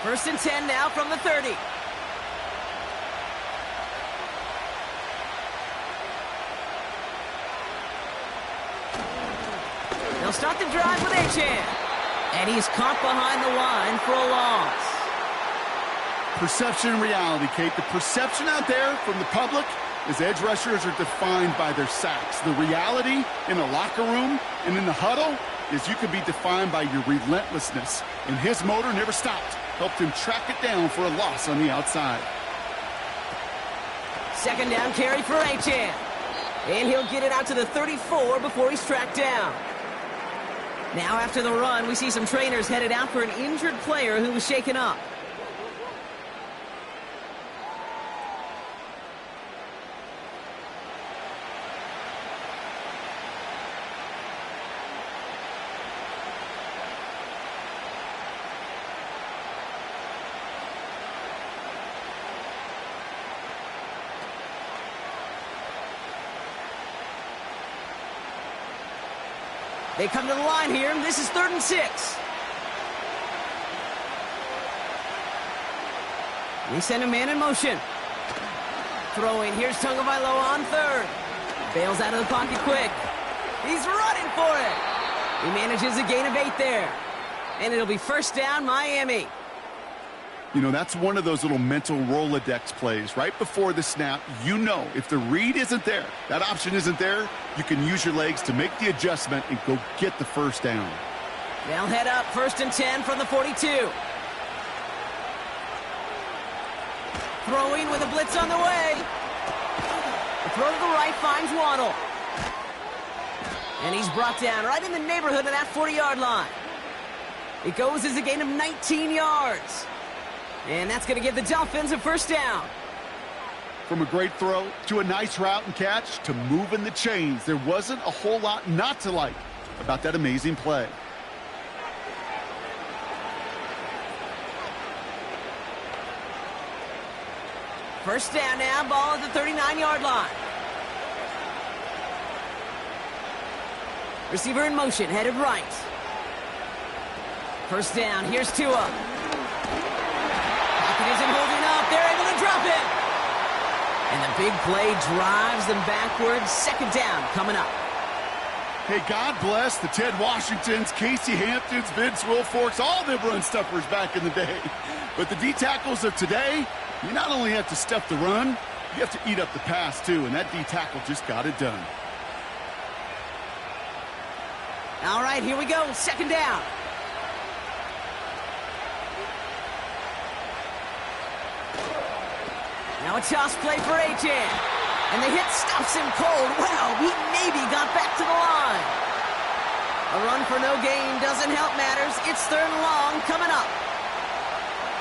First and 10 now from the 30. They'll start the drive with Achane. And he's caught behind the line for a loss. Perception and reality, Kate. The perception out there from the public is edge rushers are defined by their sacks. The reality in the locker room and in the huddle is you can be defined by your relentlessness. And his motor never stopped. Helped him track it down for a loss on the outside. Second down carry for Achane. And he'll get it out to the 34 before he's tracked down. Now after the run, we see some trainers headed out for an injured player who was shaken up. They come to the line here. This is 3rd and 6. They send a man in motion. Throwing. Here's Tagovailoa on third. Bails out of the pocket quick. He's running for it. He manages a gain of 8 there. And it'll be first down, Miami. You know, that's one of those little mental Rolodex plays. Right before the snap, you know if the read isn't there, that option isn't there, you can use your legs to make the adjustment and go get the first down. They'll head up 1st and 10 from the 42. Throwing with a blitz on the way. The throw to the right finds Waddle. And he's brought down right in the neighborhood of that 40-yard line. It goes as a gain of 19 yards. And that's going to give the Dolphins a first down. From a great throw to a nice route and catch to moving the chains, there wasn't a whole lot not to like about that amazing play. First down now, ball at the 39-yard line. Receiver in motion, headed right. First down, here's Tua. Pocket isn't holding up, they're able to drop it. And the big play drives them backwards. Second down coming up. Hey, God bless the Ted Washingtons, Casey Hamptons, Vince Wilforks, all them run stuffers back in the day. But the D-tackles of today, you not only have to stuff the run, you have to eat up the pass too, and that D-tackle just got it done. All right, here we go. Second down. Now a toss play for Achane. And the hit stops him cold. Wow, he maybe got back to the line. A run for no gain doesn't help matters. It's 3rd and long coming up.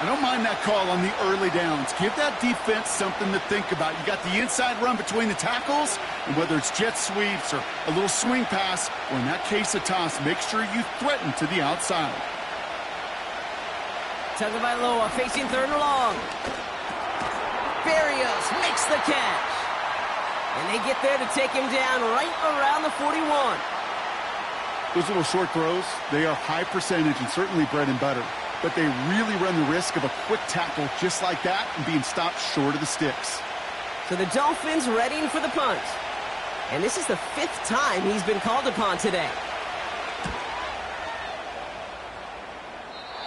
I don't mind that call on the early downs. Give that defense something to think about. You got the inside run between the tackles, and whether it's jet sweeps or a little swing pass, or in that case a toss, make sure you threaten to the outside. Tagovailoa facing 3rd and long. Berrios makes the catch. And they get there to take him down right around the 41. Those little short throws, they are high percentage and certainly bread and butter. But they really run the risk of a quick tackle just like that and being stopped short of the sticks. So the Dolphins readying for the punt. And this is the 5th time he's been called upon today.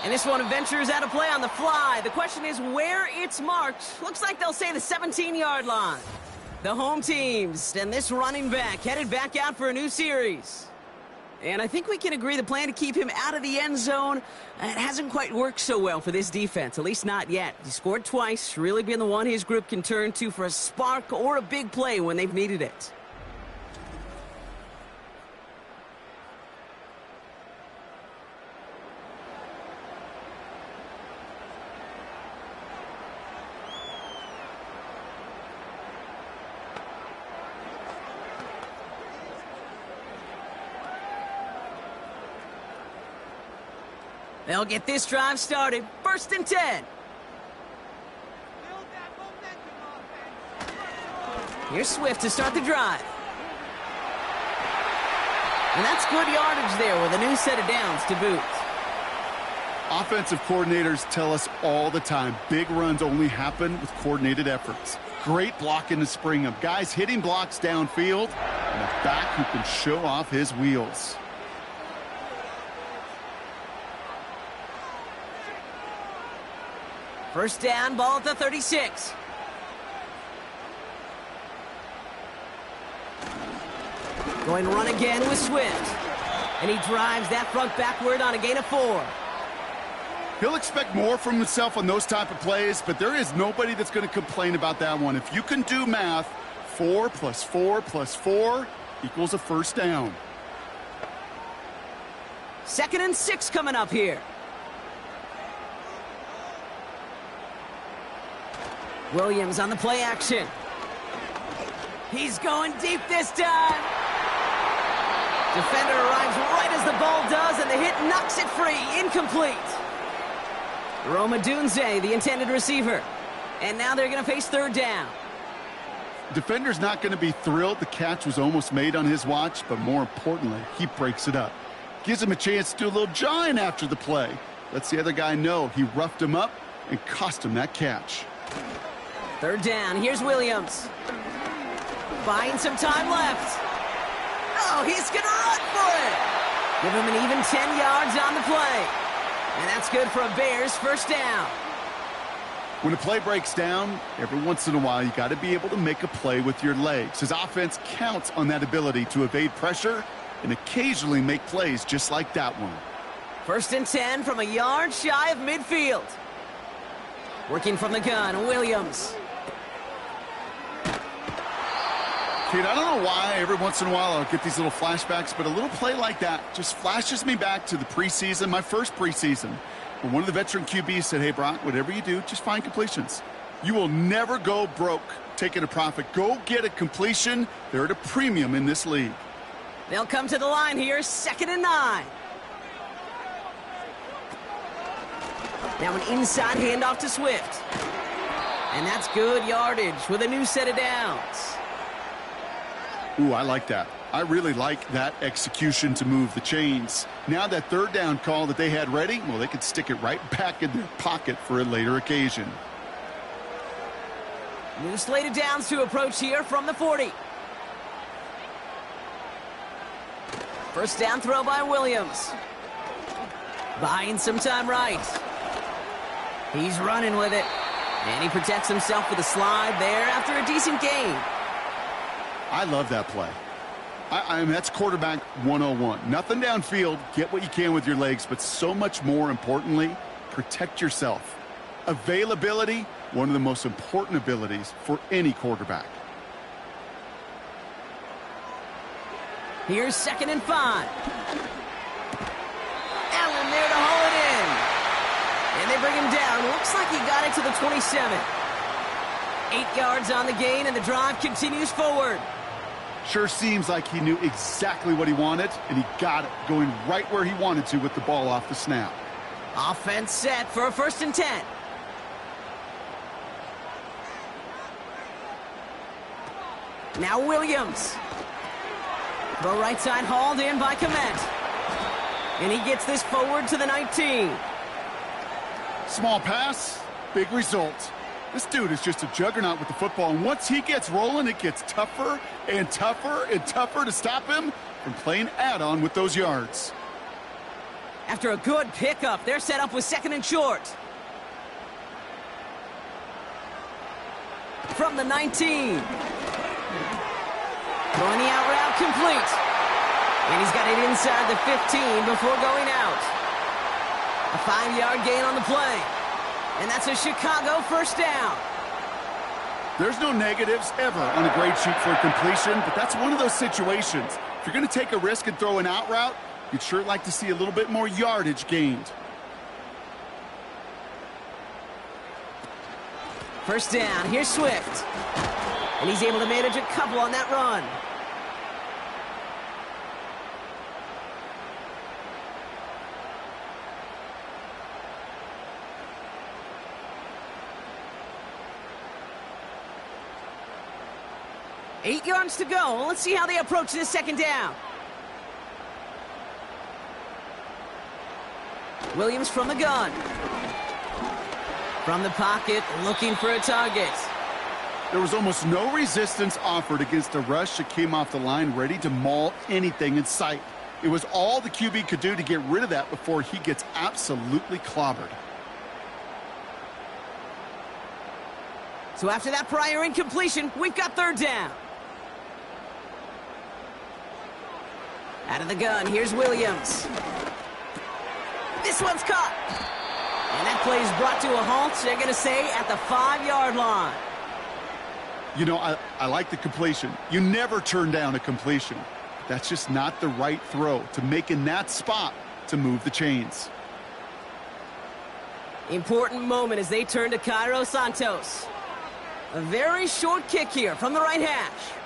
And this one ventures out of play on the fly. The question is where it's marked. Looks like they'll say the 17-yard line. The home teams and this running back headed back out for a new series. And I think we can agree the plan to keep him out of the end zone, it hasn't quite worked so well for this defense, at least not yet. He scored twice, really been the one his group can turn to for a spark or a big play when they've needed it. They'll get this drive started. 1st and 10. Here's Swift to start the drive. And that's good yardage there with a new set of downs to boot. Offensive coordinators tell us all the time, big runs only happen with coordinated efforts. Great blocking to spring them. Guys hitting blocks downfield, and a back who can show off his wheels. First down, ball at the 36. Going to run again with Swift. And he drives that front backward on a gain of 4. He'll expect more from himself on those type of plays, but there is nobody that's going to complain about that one. If you can do math, 4 plus 4 plus 4 equals a first down. 2nd and 6 coming up here. Williams on the play action. He's going deep this time. Defender arrives right as the ball does, and the hit knocks it free. Incomplete. Rome Odunze, the intended receiver. And now they're going to face 3rd down. Defender's not going to be thrilled the catch was almost made on his watch, but more importantly, he breaks it up. Gives him a chance to do a little jawing after the play. Lets the other guy know he roughed him up and cost him that catch. Third down. Here's Williams. Buying some time left. Oh, he's going to run for it. Give him an even 10 yards on the play. And that's good for a Bears first down. When a play breaks down, every once in a while, you got to be able to make a play with your legs. His offense counts on that ability to evade pressure and occasionally make plays just like that one. First and 10 from a yard shy of midfield. Working from the gun, Williams. Kid, I don't know why every once in a while I'll get these little flashbacks, but a little play like that just flashes me back to the preseason, my first preseason. When one of the veteran QBs said, hey, Brock, whatever you do, just find completions. You will never go broke taking a profit. Go get a completion. They're at a premium in this league. They'll come to the line here, 2nd and 9. Now an inside handoff to Swift. And that's good yardage with a new set of downs. Ooh, I like that. I really like that execution to move the chains. Now that third down call that they had ready, well, they could stick it right back in their pocket for a later occasion. New slate of downs to approach here from the 40. First down throw by Williams. Buying some time right. He's running with it. And he protects himself with a slide there after a decent gain. I love that play. I mean, that's quarterback 101. Nothing downfield. Get what you can with your legs, but so much more importantly, protect yourself. Availability, one of the most important abilities for any quarterback. Here's 2nd and 5. Allen there to haul it in. And they bring him down. Looks like he got it to the 27. 8 yards on the gain, and the drive continues forward. Sure seems like he knew exactly what he wanted, and he got it, going right where he wanted to with the ball off the snap. Offense set for a 1st and 10. Now Williams. The right side hauled in by Komet. And he gets this forward to the 19. Small pass, big result. This dude is just a juggernaut with the football, and once he gets rolling, it gets tougher and tougher and tougher to stop him from playing add-on with those yards. After a good pickup, they're set up with 2nd and short. From the 19. Throwing the out route complete. And he's got it inside the 15 before going out. A 5-yard gain on the play. And that's a Chicago first down. There's no negatives ever on a great shoot for a completion, but that's one of those situations. If you're going to take a risk and throw an out route, you'd sure like to see a little bit more yardage gained. First down, here's Swift. And he's able to manage a couple on that run. Eight yards to go. Let's see how they approach this 2nd down. Williams from the gun. From the pocket, looking for a target. There was almost no resistance offered against a rush that came off the line ready to maul anything in sight. It was all the QB could do to get rid of that before he gets absolutely clobbered. So after that prior incompletion, we've got 3rd down. Out of the gun, here's Williams. This one's caught. And that play is brought to a halt, they're going to say, at the 5-yard line. You know, I like the completion. You never turn down a completion. That's just not the right throw to make in that spot to move the chains. Important moment as they turn to Cairo Santos. A very short kick here from the right hash.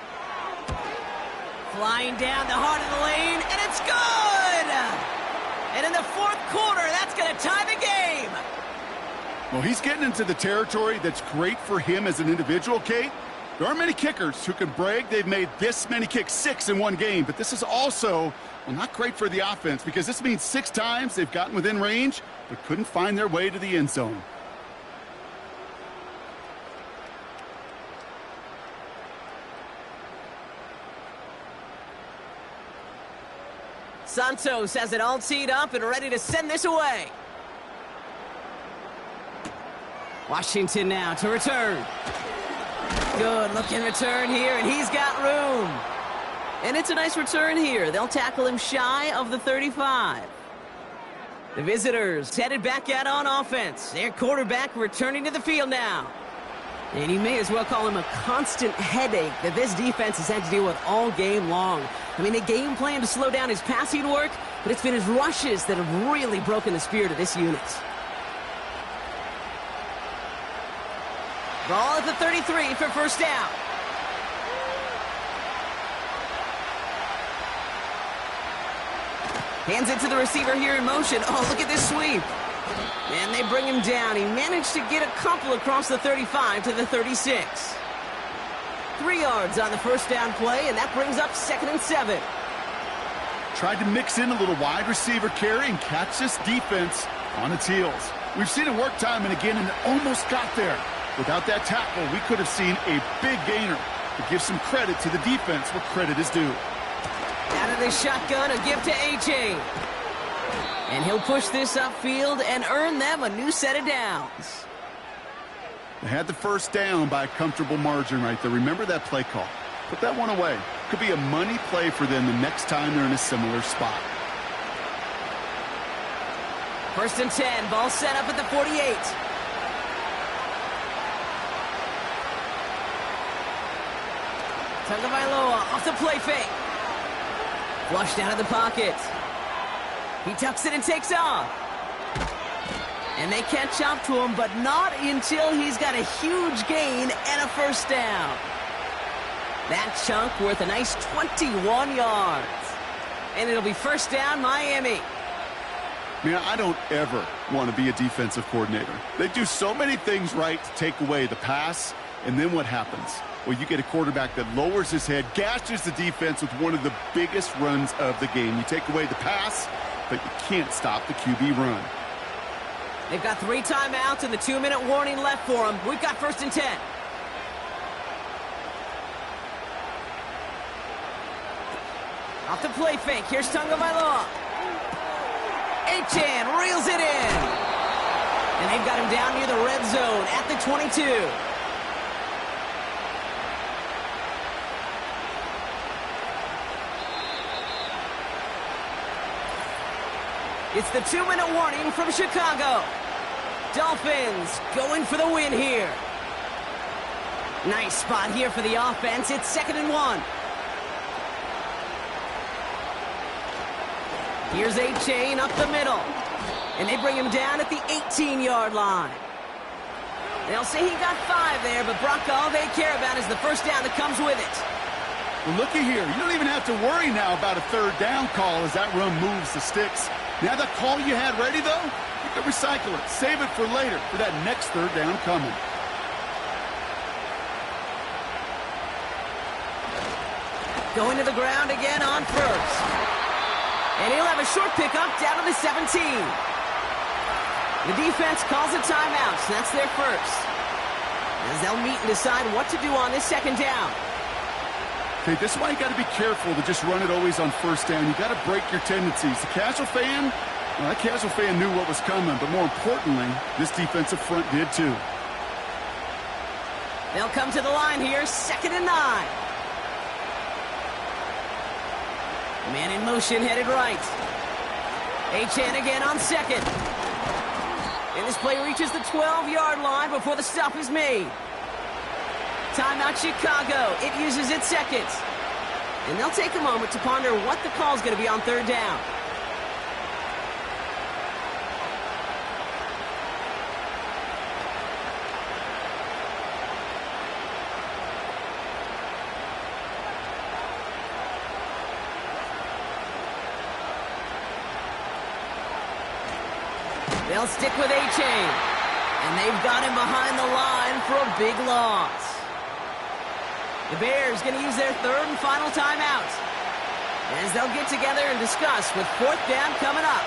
Flying down the heart of the lane, and it's good! And in the 4th quarter, that's going to tie the game. Well, he's getting into the territory that's great for him as an individual, Kate. There aren't many kickers who can brag they've made this many kicks, 6 in one game. But this is also, well, not great for the offense because this means 6 times they've gotten within range but couldn't find their way to the end zone. Santos has it all teed up and ready to send this away. Washington now to return. Good looking return here, and he's got room. And it's a nice return here. They'll tackle him shy of the 35. The visitors headed back out on offense. Their quarterback returning to the field now. And you may as well call him a constant headache that this defense has had to deal with all game long. I mean, they game plan to slow down his passing work, but it's been his rushes that have really broken the spirit of this unit. Ball at the 33 for first down. Hands it to the receiver here in motion. Oh, look at this sweep. And they bring him down. He managed to get a couple across the 35 to the 36. 3 yards on the first down play, and that brings up 2nd and 7. Tried to mix in a little wide receiver carry and catch this defense on its heels. We've seen it work time and again, and it almost got there. Without that tackle, we could have seen a big gainer. To give some credit to the defense where credit is due. Out of the shotgun, a give to A-Chain. And he'll push this upfield and earn them a new set of downs. They had the first down by a comfortable margin right there. Remember that play call. Put that one away. Could be a money play for them the next time they're in a similar spot. 1st and 10, ball set up at the 48. Tagovailoa off the play fake. Flushed out of the pocket. He tucks it and takes off. And they catch up to him, but not until he's got a huge gain and a first down. That chunk worth a nice 21 yards. And it'll be first down, Miami. Man, I don't ever want to be a defensive coordinator. They do so many things right to take away the pass, and then what happens? Well, you get a quarterback that lowers his head, gashes the defense with one of the biggest runs of the game. You take away the pass, but you can't stop the QB run. They've got 3 timeouts and the 2-minute warning left for them. We've got 1st and 10. Off the play fake. Here's Tagovailoa. A-Chan reels it in. And they've got him down near the red zone at the 22. It's the 2-minute warning from Chicago. Dolphins going for the win here. Nice spot here for the offense. It's 2nd and 1. Here's A-Chain up the middle. And they bring him down at the 18-yard line. They'll say he got 5 there, but Brock, all they care about is the first down that comes with it. Well, looky here. You don't even have to worry now about a 3rd down call as that run moves the sticks. Now that call you had ready, though, you can recycle it. Save it for later for that next 3rd down coming. Going to the ground again on first. And he'll have a short pickup down to the 17. The defense calls a timeout, so that's their first. As they'll meet and decide what to do on this 2nd down. Okay, this is why you got to be careful to just run it always on 1st down. You got to break your tendencies. The casual fan, well, that casual fan knew what was coming, but more importantly, this defensive front did too. They'll come to the line here, 2nd and 9. Man in motion, headed right. A-Chan again on 2nd. And this play reaches the 12-yard line before the stop is made. Timeout Chicago. It uses its 2nd. And they'll take a moment to ponder what the call is going to be on 3rd down. They'll stick with A-Chain. And they've got him behind the line for a big loss. The Bears going to use their 3rd and final timeout as they'll get together and discuss with 4th down coming up.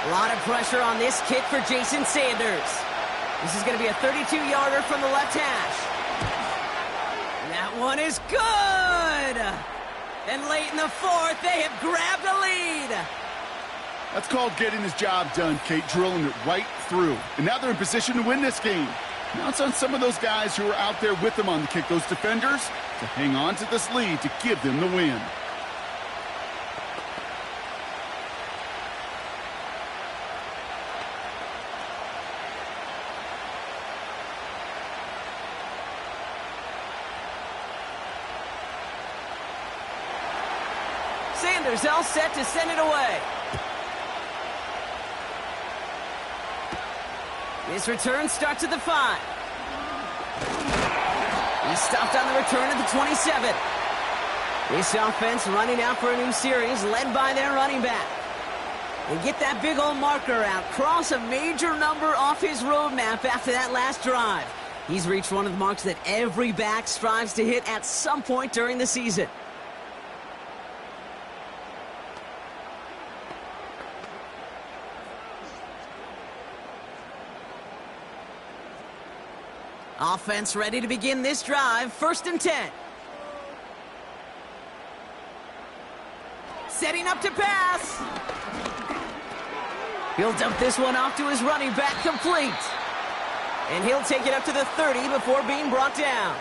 A lot of pressure on this kick for Jason Sanders. This is going to be a 32-yarder from the left hash. That one is good! And late in the fourth, they have grabbed a lead. That's called getting his job done, Kate, drilling it right through. And now they're in position to win this game. Now it's on some of those guys who are out there with them on the kick, those defenders, to hang on to this lead to give them the win. Sanders all set to send it away. This return starts at the 5. He stopped on the return at the 27. This offense running out for a new series, led by their running back. And get that big old marker out. Cross a major number off his roadmap after that last drive. He's reached one of the marks that every back strives to hit at some point during the season. Offense ready to begin this drive. 1st and 10. Setting up to pass. He'll dump this one off to his running back, complete. And he'll take it up to the 30 before being brought down.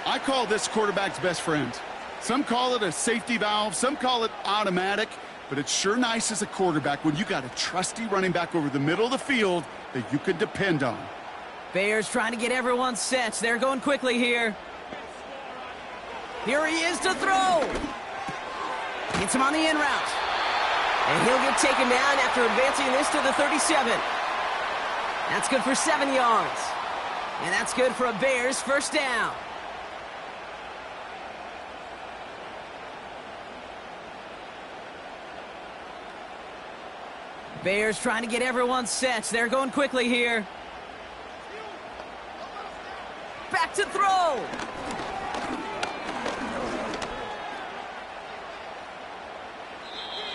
I call this quarterback's best friend. Some call it a safety valve, some call it automatic, but it's sure nice as a quarterback when you got a trusty running back over the middle of the field that you can depend on. Bears trying to get everyone set. They're going quickly here. Here he is to throw. Gets him on the in route. And he'll get taken down after advancing this to the 37. That's good for 7 yards. And that's good for a Bears 1st down. Bears trying to get everyone set. They're going quickly here. Back to throw.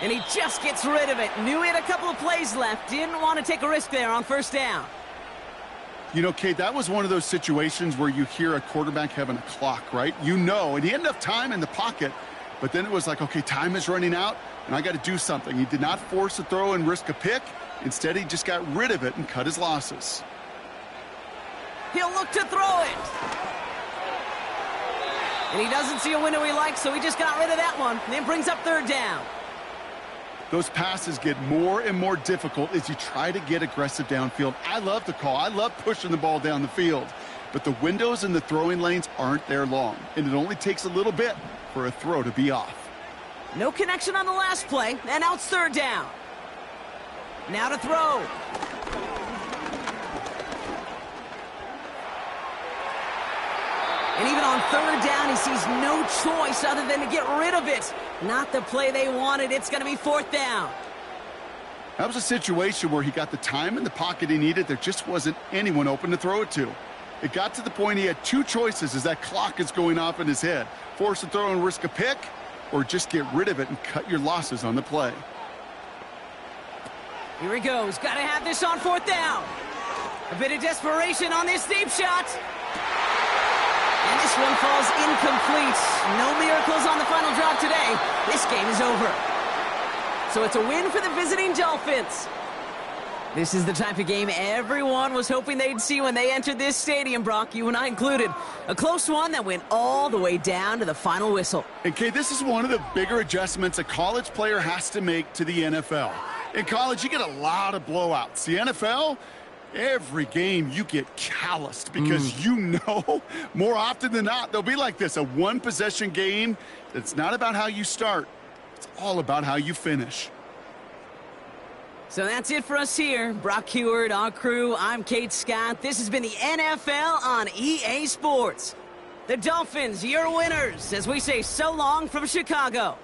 And he just gets rid of it. Knew he had a couple of plays left. Didn't want to take a risk there on 1st down. You know, Kate, that was one of those situations where you hear a quarterback having a clock, right? You know, and he had enough time in the pocket, but then it was like, okay, time is running out, and I got to do something. He did not force a throw and risk a pick. Instead, he just got rid of it and cut his losses. He'll look to throw it. And he doesn't see a window he likes, so he just got rid of that one. And then brings up 3rd down. Those passes get more and more difficult as you try to get aggressive downfield. I love the call. I love pushing the ball down the field. But the windows in the throwing lanes aren't there long. And it only takes a little bit for a throw to be off. No connection on the last play. And now it's 3rd down. Now to throw. And even on 3rd down, he sees no choice other than to get rid of it. Not the play they wanted. It's going to be 4th down. That was a situation where he got the time in the pocket he needed. There just wasn't anyone open to throw it to. It got to the point he had 2 choices as that clock is going off in his head. Force a throw and risk a pick, or just get rid of it and cut your losses on the play. Here he goes. Got to have this on 4th down. A bit of desperation on this deep shot. And this one falls incomplete. No miracles on the final drive today. This game is over. So it's a win for the visiting Dolphins. This is the type of game everyone was hoping they'd see when they entered this stadium, Brock, you and I included. A close one that went all the way down to the final whistle. And, Kate, this is one of the bigger adjustments a college player has to make to the NFL. In college, you get a lot of blowouts. The NFL, every game you get calloused because you know more often than not they'll be like this, a one-possession game. It's not about how you start. It's all about how you finish. So that's it for us here. Brock Heward, our crew, I'm Kate Scott. This has been the NFL on EA Sports. The Dolphins, your winners, as we say so long from Chicago.